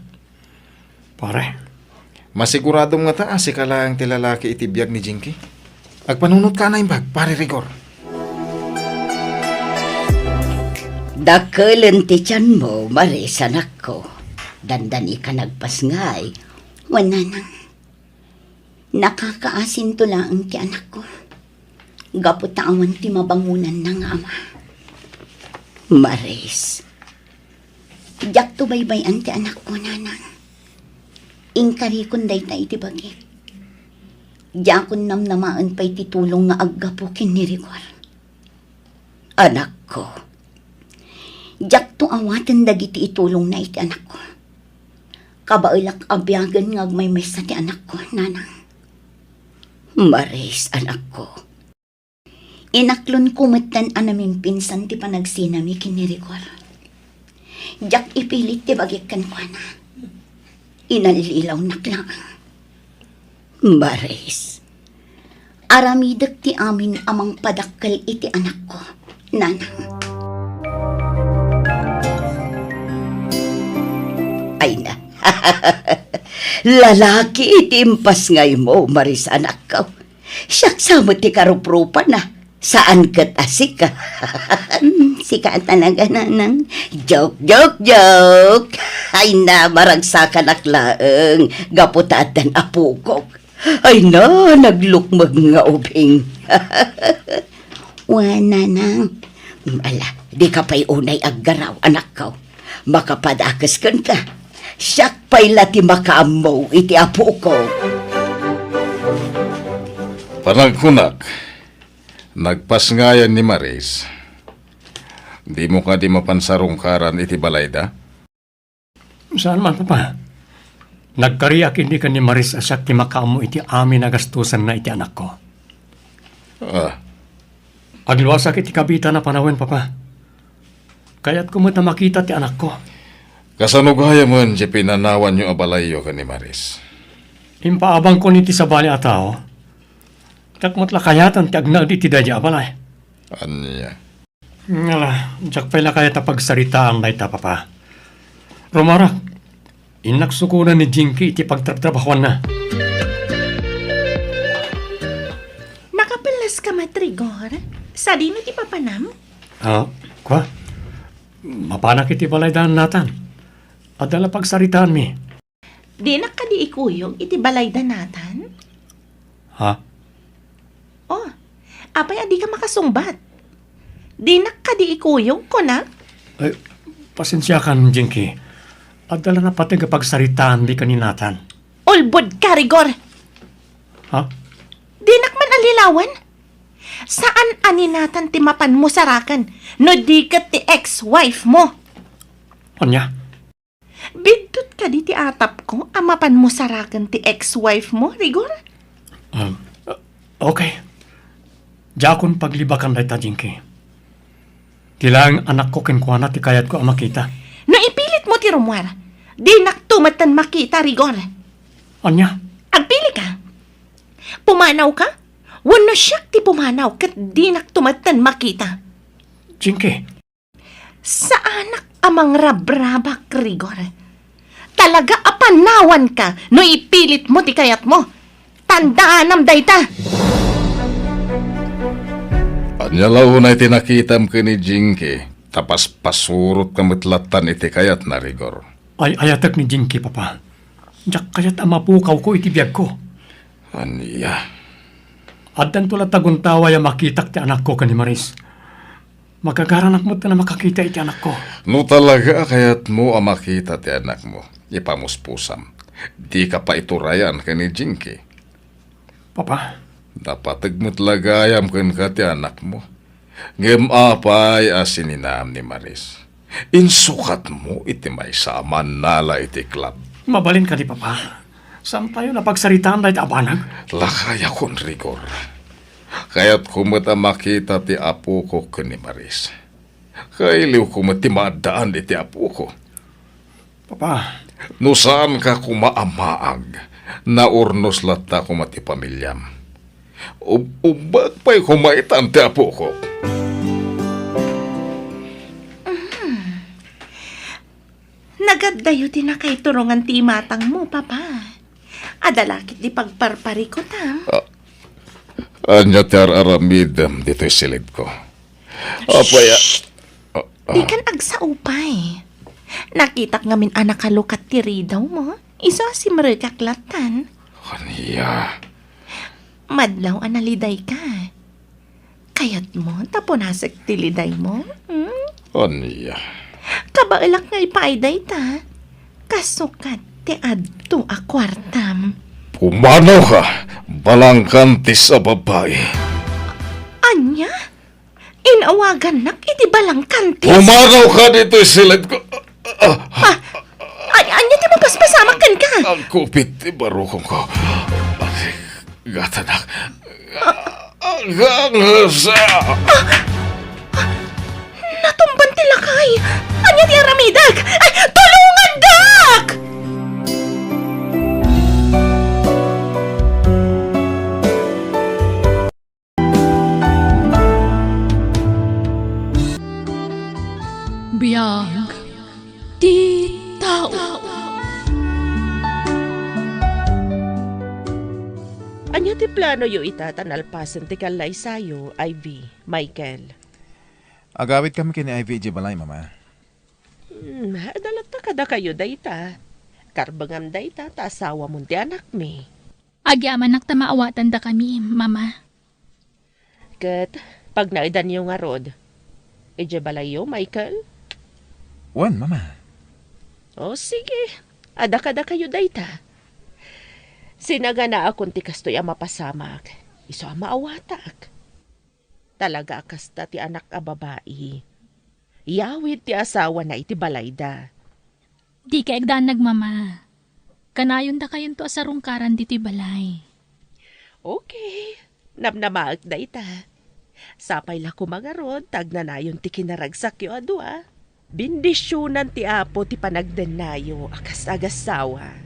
Pare, Masiguradong nga ta, si kalang ti lalaki iti biyag ni Jinky. Agpanunot ka na imbag, pare Rigor. Dakulan ti tiyan mo, Maris, anak ko. Dandan ika nagpasngay. Wala nang. Nakakaasin to lang ti anak ko. Gaputawan ti mabangunan ng ama. Maris. Diyak to baybayan ti anak ko, nanang. Ingkari kun day ta iti bagit. Diyak kun namnamaan pa'y titulong nga aggapo kin ni Rigor. Anak ko. Diyak to awatan dagiti itulong na iti anak ko. Kabailak abyagan nga agmay sa ti anak ko, nanang. Maris, anak ko. Inaklon kumatan anamin pinsan ti panagsinami kinirigor. Jak ipilit ti bagikan ko na. Inalilaw naklang. Maris, aramidak ti amin amang padakkel iti anak ko, nanang. Ay na. Lalaki itimpas ngay mo, Maris, anak ko. Siyak samot ti karuprupa na. Saan kat asik ka? Sika talaga, nanang. Joke, joke, joke. Ay na, maragsakan aklaeng. Gaputatan apukok. Ay na, naglukmag nga ubing. Wana nang. Ala, di ka pa'y unay aggaraw, anak ko. Makapadakas kan ka. Siyak pa'y lati makaamaw iti apo ko. Panagkunak, nagpasngayan ni Maris. Di mo ka di mapansarungkaran iti balayda? Saan man, Papa? Nagkariak hindi ka ni Maris asyak ti makaamo iti amin na gastusan na iti anak ko. Ah, Agluwasak iti kabita na panawin, Papa. Kaya't kumot na makita ti anak ko. kasanugaya mo di pinanawan yung abalayo ka ni Maris. Impaabang ko niti sa bali ataw. Takmot lakayatan ti agnag iti dadya abalay. Anya? Ngala, jak pala kaya pagsarita ang naita, Papa. Romarak, inaksukunan ni Jinky iti pagtratrabahuan na. Nakapilas ka matrigor? Sa dino ti papanam? Kwa? Mapanak iti balaydan natan. Adala pagsaritaan mi. Di na ka di ikuyog iti balayda natan? Ha? Oh, apay adi ka makasumbat. Di na ka di ikuyog ko na? Ay, pasensya ka, Jinky. Adala na pati kapag saritaan mi kaninatan. Ulbod ka, Rigor! Ha? Di nakman alilawan? Saan aninatan ti mapan mo sarakan no di kat ti ex-wife mo? Anya? Bidtot ka di ti atap ko ang mapan mo sarakan ti ex-wife mo, Rigor? Okay. Jakon paglibakan day ta, Jinky. Tilang anak ko kinkwana ti kayat ko ang makita. No ipilit mo ti Romuar, di naktumatan makita, Rigor. Anya? Agpili ka. Pumanaw ka? Wano siyak ti pumanaw kat di naktumatan makita. Jinky. Sa anak amang rabrabak, Rigor. Talaga apanawan ka no ipilit mo ti kayat mo. Tandaan am dayta. Anya lao na iti nakitam ka ni Jinky. Tapas pasurot kamitlatan iti kayat na Rigor. Ay ayatak ni Jinky, Papa. Jak kayat ang mapukaw ko iti biyag ko. Anya? Addan tulad taguntawa ya makitak ti anak ko kani Maris. Magagaranak mo na makakita iti anak ko. No talaga kayat mo ang makita ti anak mo. Ipamuspusam. Di ka pa iturayan ka ni Jinky. Papa, Dapat mo talaga ayam kan ka ti anak mo. Ngem apay asininam ni Maris. Insukat mo iti may saman nala iti club. mabalin ka di Papa. Saan tayo napagsaritaan dahil abanag? Lakaya kon Rigor. Kaya't kumata makita ti apo ko ni Maris. Kailiw kumati maadaan iti apo ko. Papa, No saan ka kumaamaag na urnos lata kumati pamilyam. Ubag pa'y kumaitan ti apo ko. Nagaddayo ti na kay turungan ti matang mo, Papa. Adalakit di pagparparikot, ha? Anya ti aramidam dito'y silid ko. Apaya. Di kan agsaupay. Nakitak ngamin anak kalukat ti ridaw mo. Iso si marikaklatan. Kaniya. Madlaw analiday ka. Kayat mo, taponasag ti liday mo. Kaniya. Kabailak nga ipaiday ta. Kasukat ti adto a kwartam. Pumanaw ka. Balangkantis sa babae. Anya? Inawagan nak iti balangkantis. Pumanaw ka dito'y silid ko. Anya ti mapaspasamakan ka. Ang kupit ti barukong ko. bigat, anak. Hanggang sa... Natumban ti lakay! Anya ti aramidag! Ay, tulungan, dak! Biyag ti tao. Anya ti plano yu itatanalpasan ti kalay sayo, Ivy, Michael. Agawit kami kini Ivy Balay, mama. Dalata kada kayo dayta. Karbangam dayta, ta asawa mo ti anak mi. Agyaman ta maawatan da kami, mama. Kat, pag naidan yung nga rod, balayo, Michael? Wan, mama. O sige, ada kayo dayta. Sinaga na akong ti kastoy ang mapasamak, iso ang maawatak. Talaga kasta ti anak a babae. Yawid ti asawa na iti balayda. Di ka egdanag, mama. Kanayon da kayon to asarungkaran diti balay. Okay, namnamaag dayta. Sapay la kumagarod, tagnanayon ti kinaragsak yo adwa. Bindisyonan ti apo ti panagdenayo akas agasawa.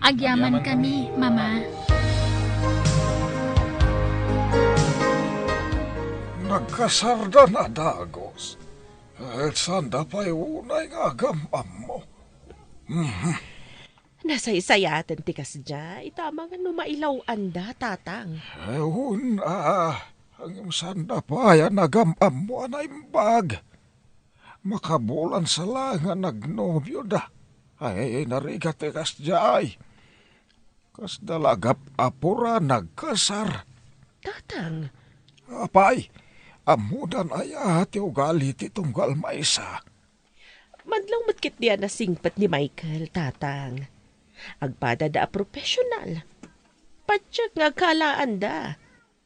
Agyaman kami, mama. Nagkasarda na dagos. At sanda pa'y unay nga gamam mo. Nasaysayatan ti kasdya, itama nga numailaw anda, tatang. Ang sanda pa'y nagamam mo anay bag. Makabulan sa lang nga nagnobyo da. Ay, narigat ti kasdya ay. Kas dalagap apura nagkasar. Tatang, Apay, amudan ay ati ugali ti tunggal maysa. madlang matkit diyan na singpat ni Michael, tatang. Agpada da a profesional. Patsyak nga kalaan da.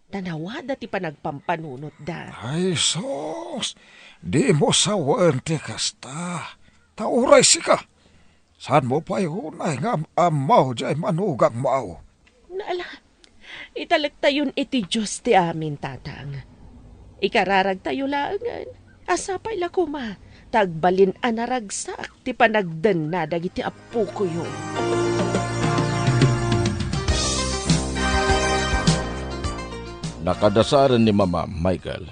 Tanawada ti panagpampanunot da. Ay sos, di mo sawan ti kasta. Tauray sika. Saan mo pa'y hunay nga amaw jay manugang maaw? Naala, italag tayon iti Diyos ti amin, tatang. Ikararag tayo laangan. Asapay la kuma. Tagbalin anaragsak ti panagdan na dagiti apu ko yun. Nakadasaran ni Mama Michael.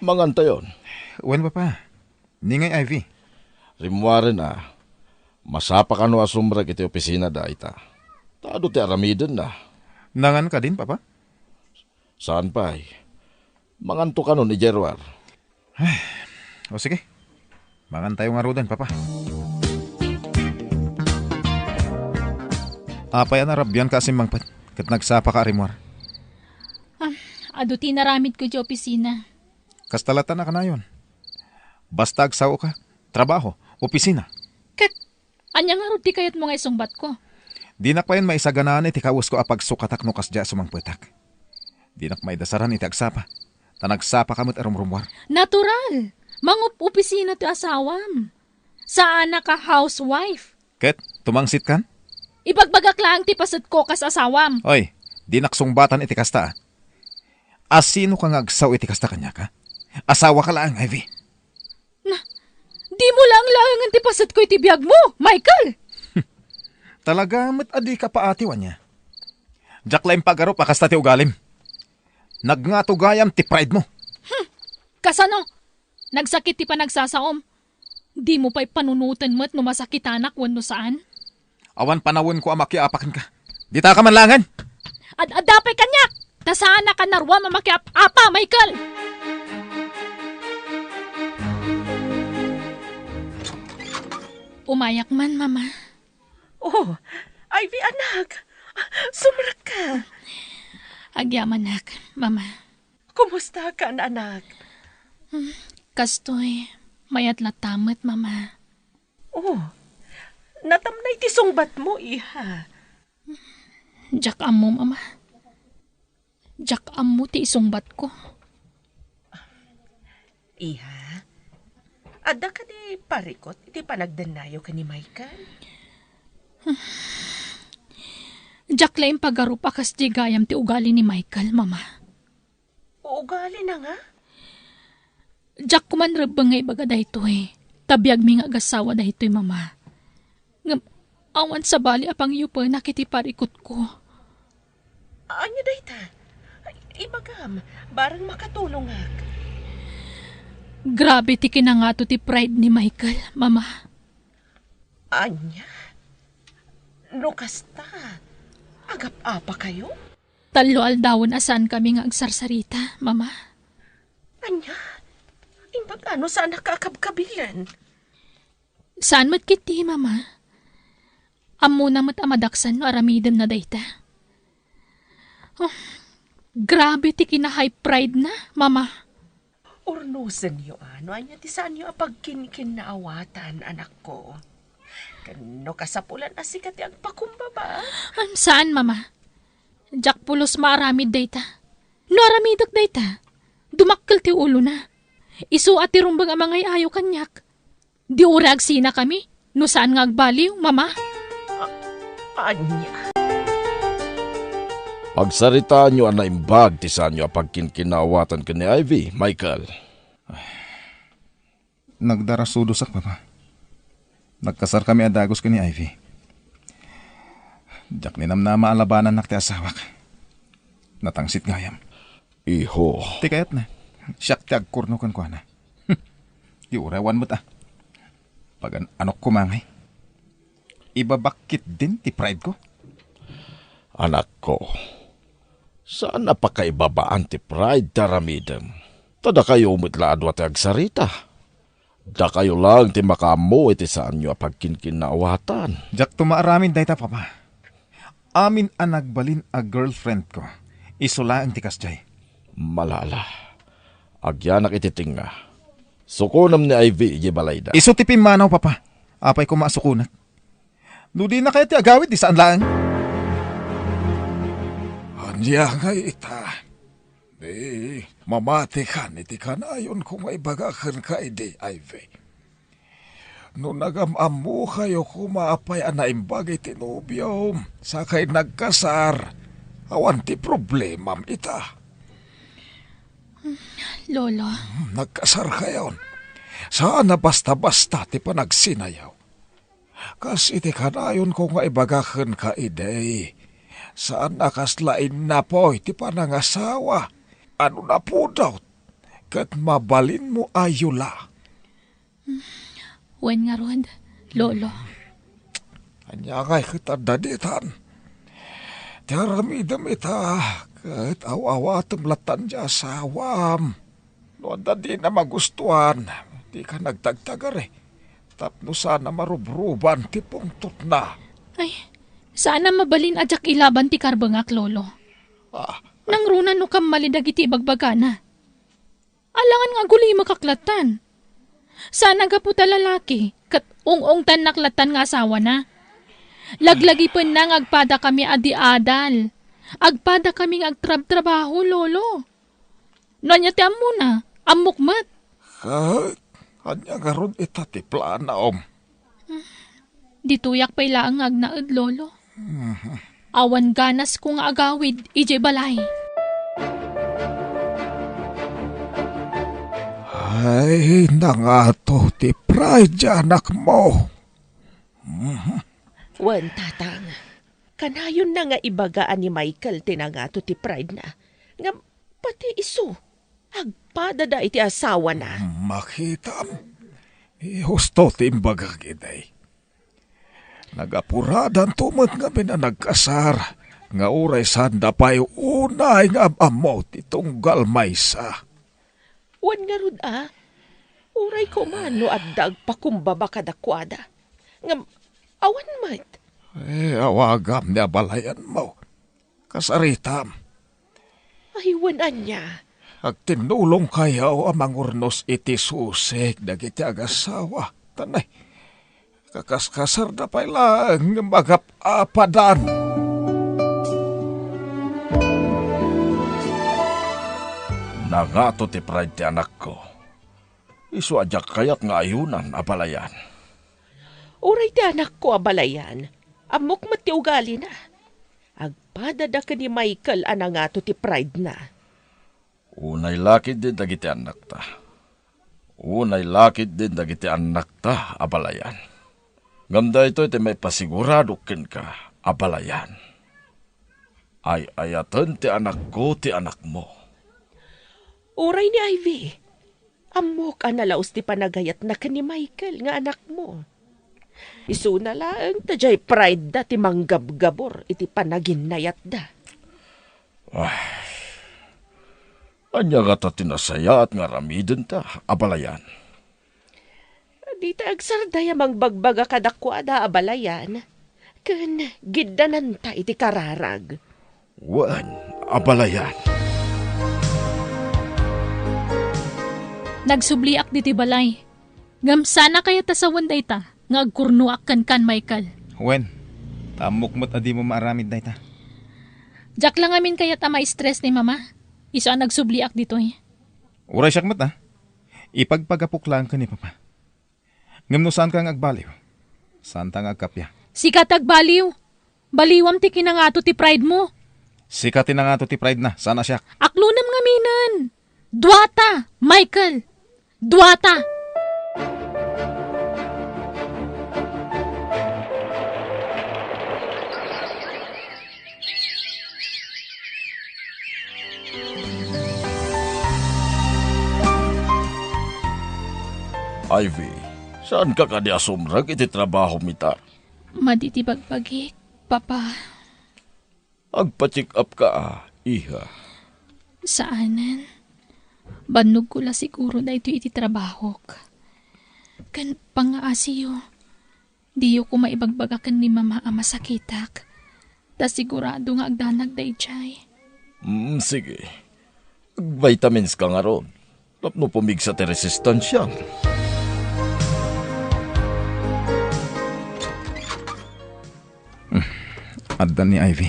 Manganta yon. Wan, papa. Ningay Ivy. Rimwari na. Masapa ka no asumrag iti opisina da ita. Tado ti aramiden na. Nangan ka din, papa? Saan pa ay? Manganto ka nun ni Jerwar. O sige. Mangan tayo nga rodan, papa. Apay na rabyan ka asimangpat. Kat nagsapa ka arimwar. Ado ti naramid ko di opisina. Kastalatan na ka na yun. Basta agsaw ka. Trabaho. Opisina. Kat, anya nga ro ti kayat mo nga isungbat ko. Di nak pa yun maisaganaan iti kawas ko apag sukatak no kasdya sumangpetak. Di nak maidasaran iti agsapa. Tanagsapa kamot arumrumwar. Natural. Mangup opisina ti asawam. Saan na ka housewife? Ket, tumangsit kan? Ibagbagak lang ti pasit ko kas asawam. Oy, di naksungbatan iti kasta. Asino ka nga agsaw iti kasta kanya ka? Asawa ka lang, Ivy. Di mo lang lang ti pasit ko iti biyag mo, Michael. Talaga met adi ka pa atiwan niya. Jack laim pagaro pa kasta ti ugalim. Nagngatugayam ti pride mo. Kasano? Nagsakit ti pa nagsasaom. Di mo pa'y panunutan mo't no masakitanak wano saan? Awan panawon ko amakiapakan ka. Di ta ka manlangan. Adapay kanya! Tasaan na ka narwa mamakiap-apa, Michael! Umayak man, mama. Oh, Ivy anak, sumrak ka. Agyaman nak, mama. Kumusta ka, anak? Kastoy, mayat latamat, mama. Oh, natamnay ti sungbat mo, iha. Jak amo, mama. Jak amo ti isungbat ko. Iha, ada ka di parikot iti panagdanayo ka ni Michael? Jack laing pagarup akas di gayam ti ugali ni Michael, mama. Ugali na nga. Jack kuman rebeng nga ibaga daytoy. Tabiyag mi nga agasawa daytoy, mama. Ngam, awan sa bali apang yupa nakiti parikot ko. Anya dayta? Ibagam, barang makatulong ak. Grabe ti kinangato ti pride ni Michael, mama. Anya? No kasta? Agap-apa kayo? Talo aldawon asan kami nga agsarsarita, mama. Anya? Imbag ano saan nakakabkabilan? Saan mat kiti, mama? Amo na mat amadaksan no aramidem na dayta. Oh, grabe ti kina-high pride na, mama. Urnusan niyo ano, anya ti saan niyo apagkinkin na awatan, anak ko. Kano kasapulan asikat ang pakumbaba? Saan, mama? Jack pulos maaramid dayta. No aramidak dayta. Dumakkel ti ulo na. Isu at tirumbang ang mga ayaw kanyak. Di urag sina kami. No saan nga agbaliw, mama? Anya? Pagsaritaan nyo ang naimbag ti saan nyo pagkinkinawatan ka ni Ivy, Michael. Nagdarasudosak, papa. Nagkasar kami adagos ka ni Ivy. Diyak ninam na maalabanan nak ti asawak. Natangsit gayam. Iho. Ti kayat na. Siyak ti agkurno kan kwa na. Iurawan mo't Pag anok kumangay. Ibabakit din ti pride ko. Anak ko, saan napakaibabaan ti pride taramidem? Tada kayo umitlado at agsarita. Da kayo lang ti makamo iti saan nyo pagkinkinawatan. Diyak tumaaramin dayta, papa. Amin ang nagbalin a girlfriend ko. Isulaan ti kasjay. Malala. Agyanak ititinga. Sukunam ni Ivy ibalay da. Isu ti pimanaw, papa. Apay ko masukunat. Nudi na kaya ti agawid di saan lang. Anya nga ita. Di, mamati ka iti kanayon kung may bagakan ka iti, Ivy. No nagamamu kayo kumaapay anaimbag iti nobyom, sakay nagkasar, awan ti problemam ita. Lolo. Nagkasar kayon. Saan na basta-basta ti panagsinayaw. Kas iti kanayon kung maibagakan ka ide. Saan nakaslain na po iti panangasawa. Ano na po daw? Kat mabalin mo ayula. Wen nga rod, Lolo. Anya ngay kita daditan. Tiaramidam ita. Kat awawatam latan di asawam. Noon da di na magustuhan. Di ka nagtagtagar eh. Tapno sana marubruban ti pungtot na. Ay, sana mabalin ajak ilaban ti karbangak, Lolo. Nang runan no kam malidag iti bagbagana. Alangan nga guli makaklatan. Sana gaputa lalaki, kat ung tan naklatan nga asawa na. Laglagi pa nang agpada kami adi-adal. Agpada kami agtrab-trabaho, Lolo. Nanya ti amo na, amukmat. Anya nga ron itati plana om. Dituyak pa ilaang agnaad, Lolo. Awan ganas kung agawid, ije balay. Ay, nangato ti pride anak mo. Wan tatang. Kanayon na nga ibagaan ni Michael tinangato ti pride na. Nga pati iso. Agpada da iti asawa na. Makitam. Husto ti imbagag iday. Nagapuradan tumot nga nagkasar. Nga uray sanda pa'y unay nga amot itong galmaysa. Wan nga rod Uray ko man no addag pakumbaba kadakwada. Nga awan mat. Awagam niya balayan mo. Kasaritam. Ay wanan niya. Agtinulong kayaw amang urnos iti susik dagiti agasawa. Tanay, kakaskasar na pa lang magap-apadan. Nangato ti pride ti anak ko. Isu ajak kayat nga ayunan abalayan. Uray ti anak ko abalayan. Amok mat ti ugali na. Agpadada ka ni Michael ana nga to ti pride na. Unay lakid din dagiti anak ta. Unay lakid din dagiti anak ta, abalayan. Gamda ito iti may pasigurado ken ka, abalayan. Ay ayatan ti anak ko ti anak mo. Uray ni Ivy. Amok analaos ti panagayat na ka ni Michael nga anak mo. Isu na lang, tajay pride da ti manggabgabor iti panaginayat da. Anya nga ta tinasaya at nga ramiden ta, abalayan. Di ta agsardaya mangbagbaga kadakwa da abalayan. Ken giddanan ta iti kararag. Wan, abalayan. Nagsubliak diti balay. Ngam sana kaya tasawan day ta, nga agkurnuak kan Michael. Wen, tamok mo't adi mo maaramid na ita. Jack lang amin kaya ta ma-stress ni mama. Iso ang nagsubliak dito eh. Uray siyak mo't ipagpagapok lang ka ni Papa. Ngam no saan ka agbaliw? Saan ta agkapya? Sikat agbaliw. Baliwam ti kinangato ti pride mo. Sikatin na nga to ti pride na, sana siyak. Aklunam nga minan. Duata, Michael. Duata. Ivy, saan ka kadi asumrag iti trabaho mita? Maditibagbagik, papa. Agpa-check up ka, iha. Saanan? Banog ko la siguro na ito iti trabaho. Kan pangaasiyo. Diyo ko maibagbagakan ni mama ang masakitak. Ta sigurado nga agdanag day chay. Sige. Vitamins ka nga ron. Tapno pumig sa te resistansya. Addan ni Ivy.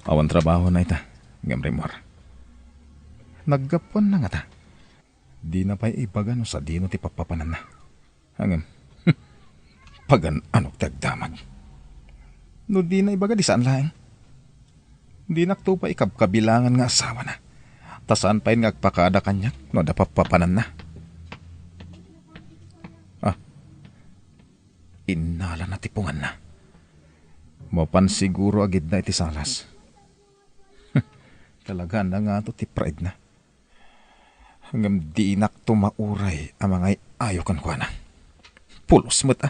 Awan trabaho na ita. Gamrimor. Naggapuan na nga ta. Di na pa'y ibagano sa dino ti papapanan na. Hangam. Pagan anok tagdamag. No di na ibaga di saan laeng. Di nakto pa ikabkabilangan nga asawa na. Tasaan pa'y ngagpakada kanyak no da papapanan na. Inala na tipungan na. Mapan siguro agid na iti salas. Talaga na nga to ti pride na. Hanggang di inak tumauray ang mga ayaw kan kwa na. Pulos mo't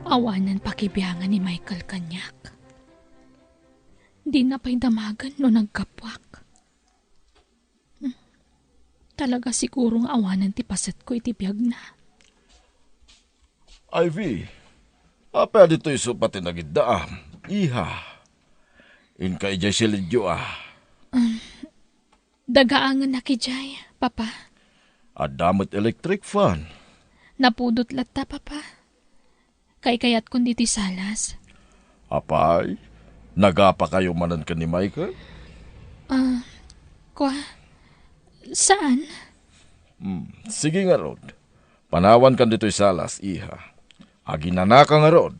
Awanan pakibiyangan ni Michael kanyak. Di na pa'y damagan no nagkapwak. Talaga sigurong awanan ti paset ko iti biyag na. Ivy, apa dito isupatin na gidda Iha. In ka ijay silidyo Dagaangan na kijay, papa. Adamot electric fan. Napudot latta, papa. Kayat kundi ti salas. Apay, nagapa kayo manan ka ni Michael? Saan? Sige nga rod. Panawan kan dito'y salas, iha. Aginanaka nga rod.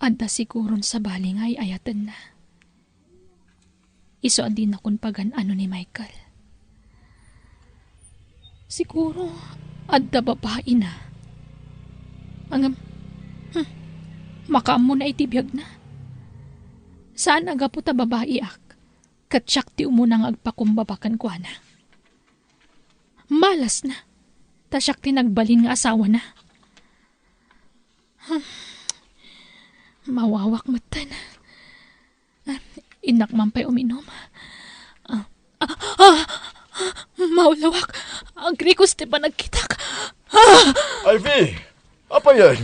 Adda siguron sa baling ay ayatan na. Iso adin akong pagan ano ni Michael. Siguro, adda babae na. Ang makaam mo na itibiyag na. Saan aga po ta babae ak? Katsyak ti umunang agpakumbabakan ko na. Malas na. Tasyak ti nagbalin nga asawa na. Mawawak matan. Inak man pa'y uminom. Maulawak. Agrikos ti pa nagkitak. Ivy, apa yan?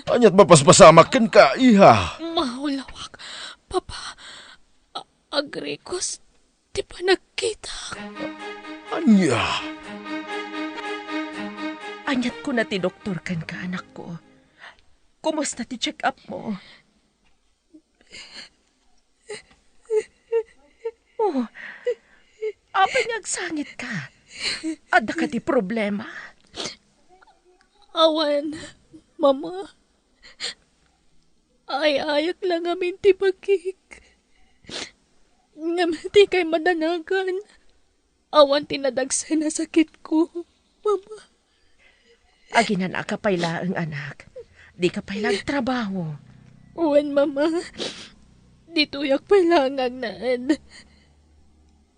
Anyat mapaspasamak ka, iha. Maulawak. Papa, agrikos ti pa nagkitak. Anya? Anyat ko na ti doktor kan ka, anak ko. Kumusta ti check up mo? Oh, apa niyagsangit ka? Ada ka ti problema? Awan, mama. Ay, ayak lang amin ti pagkik. Ngamiti kay madanagan. Awan tinadagsa na sakit ko, mama. Aginan ka payla ang anak. Di ka payla trabaho. Uwan, mama. Dituyak pa lang ang naan.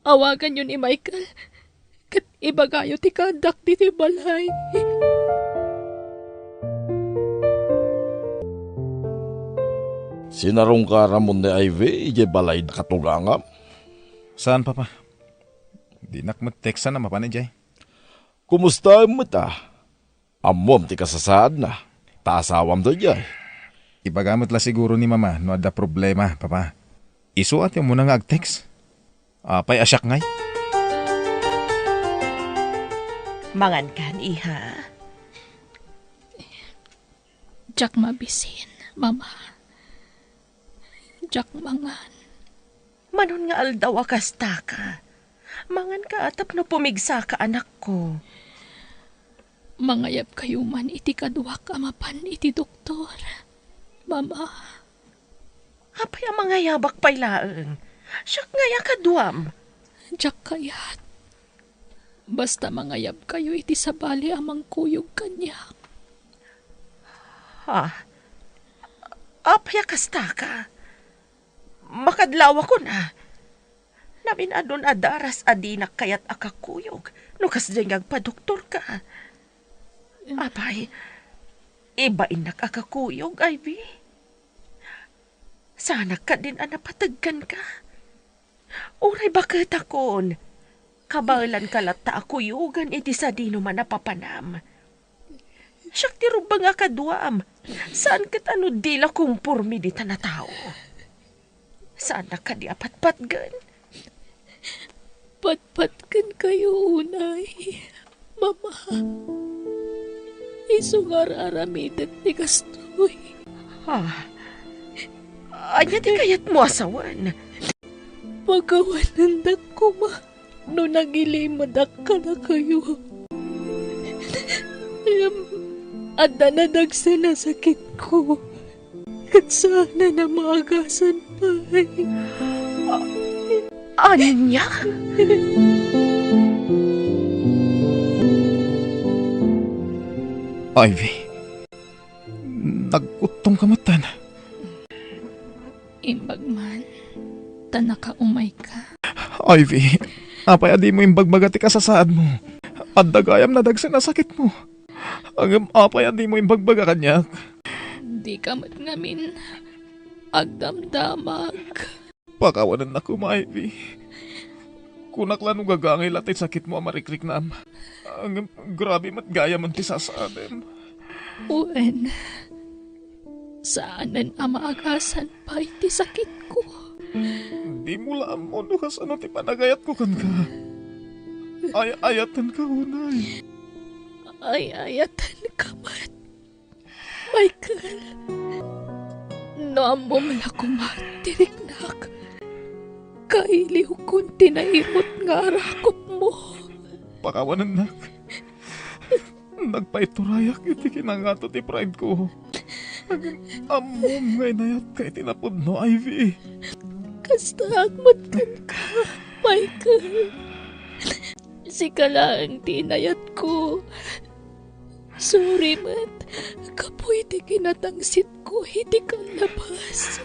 Awagan yun ni Michael. Kat ibagayo ti kadak di ti balay. Sinarong ka ramon ni Ivy, ije balay na katugangam. Saan, Papa? Di nakmat-teksa na mapanay, Kumusta mo ta? Amom ti kasasaad na. Taasawam to jay. Ipagamit la siguro ni Mama no ada problema, Papa. Isuat yung muna nga ag-text. Apay asyak ngay. Mangan kan, iha. Jack mabisin, mama. Jack mangan. Manon nga aldaw akasta ka. Mangan ka atap no pumigsa ka anak ko. Mangayap kayo man iti kaduwak amapan iti doktor. Mama. Apay ang mga yabak paylaang. Siyak ngaya kaduam. Jack kayat. Basta mangayap kayo iti sabali amang kuyog kanya. Ha? Apay akasta ka. Makadlawa ko na. Namin adon adaras adinak kayat akakuyog. Nukas dyan agpa-doktor ka. Apay, ibain na kakakuyog, Ivy. Sana ka din anapatagkan ka. Uray bakit akon? Kabalan kalata akuyugan iti sa dino man napapanam. Siyak ti rubang nga kaduam. Saan kat ano dila kumpurmi di na tao? Saan na ka di apatpatgan? Patpatkan kayo unay. Mama. Isungar aramidet ni Gastoy. Ha? Anya di kayat mo asawan? Pagkawanandak ko ma. No nagilimadak ka na kayo. Ada na dagsa na sakit ko. Kat sana na maagasan pa. Anya? Ivy, nagutong kamatan. Imbag man, tanaka umay ka. Ivy, apay adi mo imbagbaga ti kasasaad mo. At dagayam na dagsa na sakit mo. Ang apay adi mo imbagbaga kanyak. Di ka mat ngamin agdamdamag. Pakawanan na ko, Ivy. Kunak lang nung gagangay latay sakit mo amarikrik na am. Ang grabe mat gaya man ti sasaadem. Uwen, saanan amaagasan pa iti sakit ko. Di mo lang mo no kas ano ti panagayat ko kan ka. Ayatan ka unay. Ayatan ka man. Michael, naamom na kumatiriknak. Kailiw kong tinaimot nga arakot mo. Pakawanan nak. Nagpaiturayak iti kinangato ti pride ko. Amom ngay nayat kay tinapod no, Ivy. Kasta agmatkan ka, Michael. Si lang tinayat ko. Sorry, mat. Kapoy ti kinatangsit ko, hindi ka labas.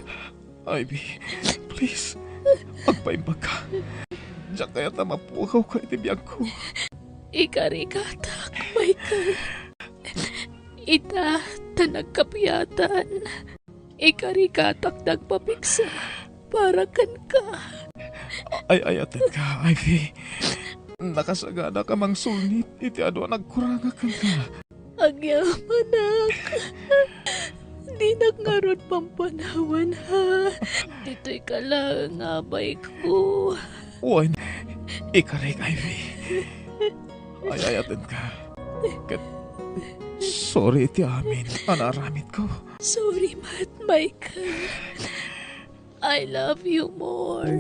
Ivy, please. Magpaimbag ka. Diyan kaya tamapukaw ka itibiyag ko. Ikarikatak, Michael. Ita, tanagkapiyatan. Ikarikatak nagpapiksa. Para kan ka. Ayatan ka, Ivy. Nakasagana ka mang sulnit. Iti ado nagkuranga ka ka. Agyamanak. Di nagngarot pampanawan ha. Dito'y ka lang abay ko. Uwan, ikarik, Ivy. Ayatan ka. Sorry iti amin. Anaramit ko. Sorry, Matt Michael. I love you more.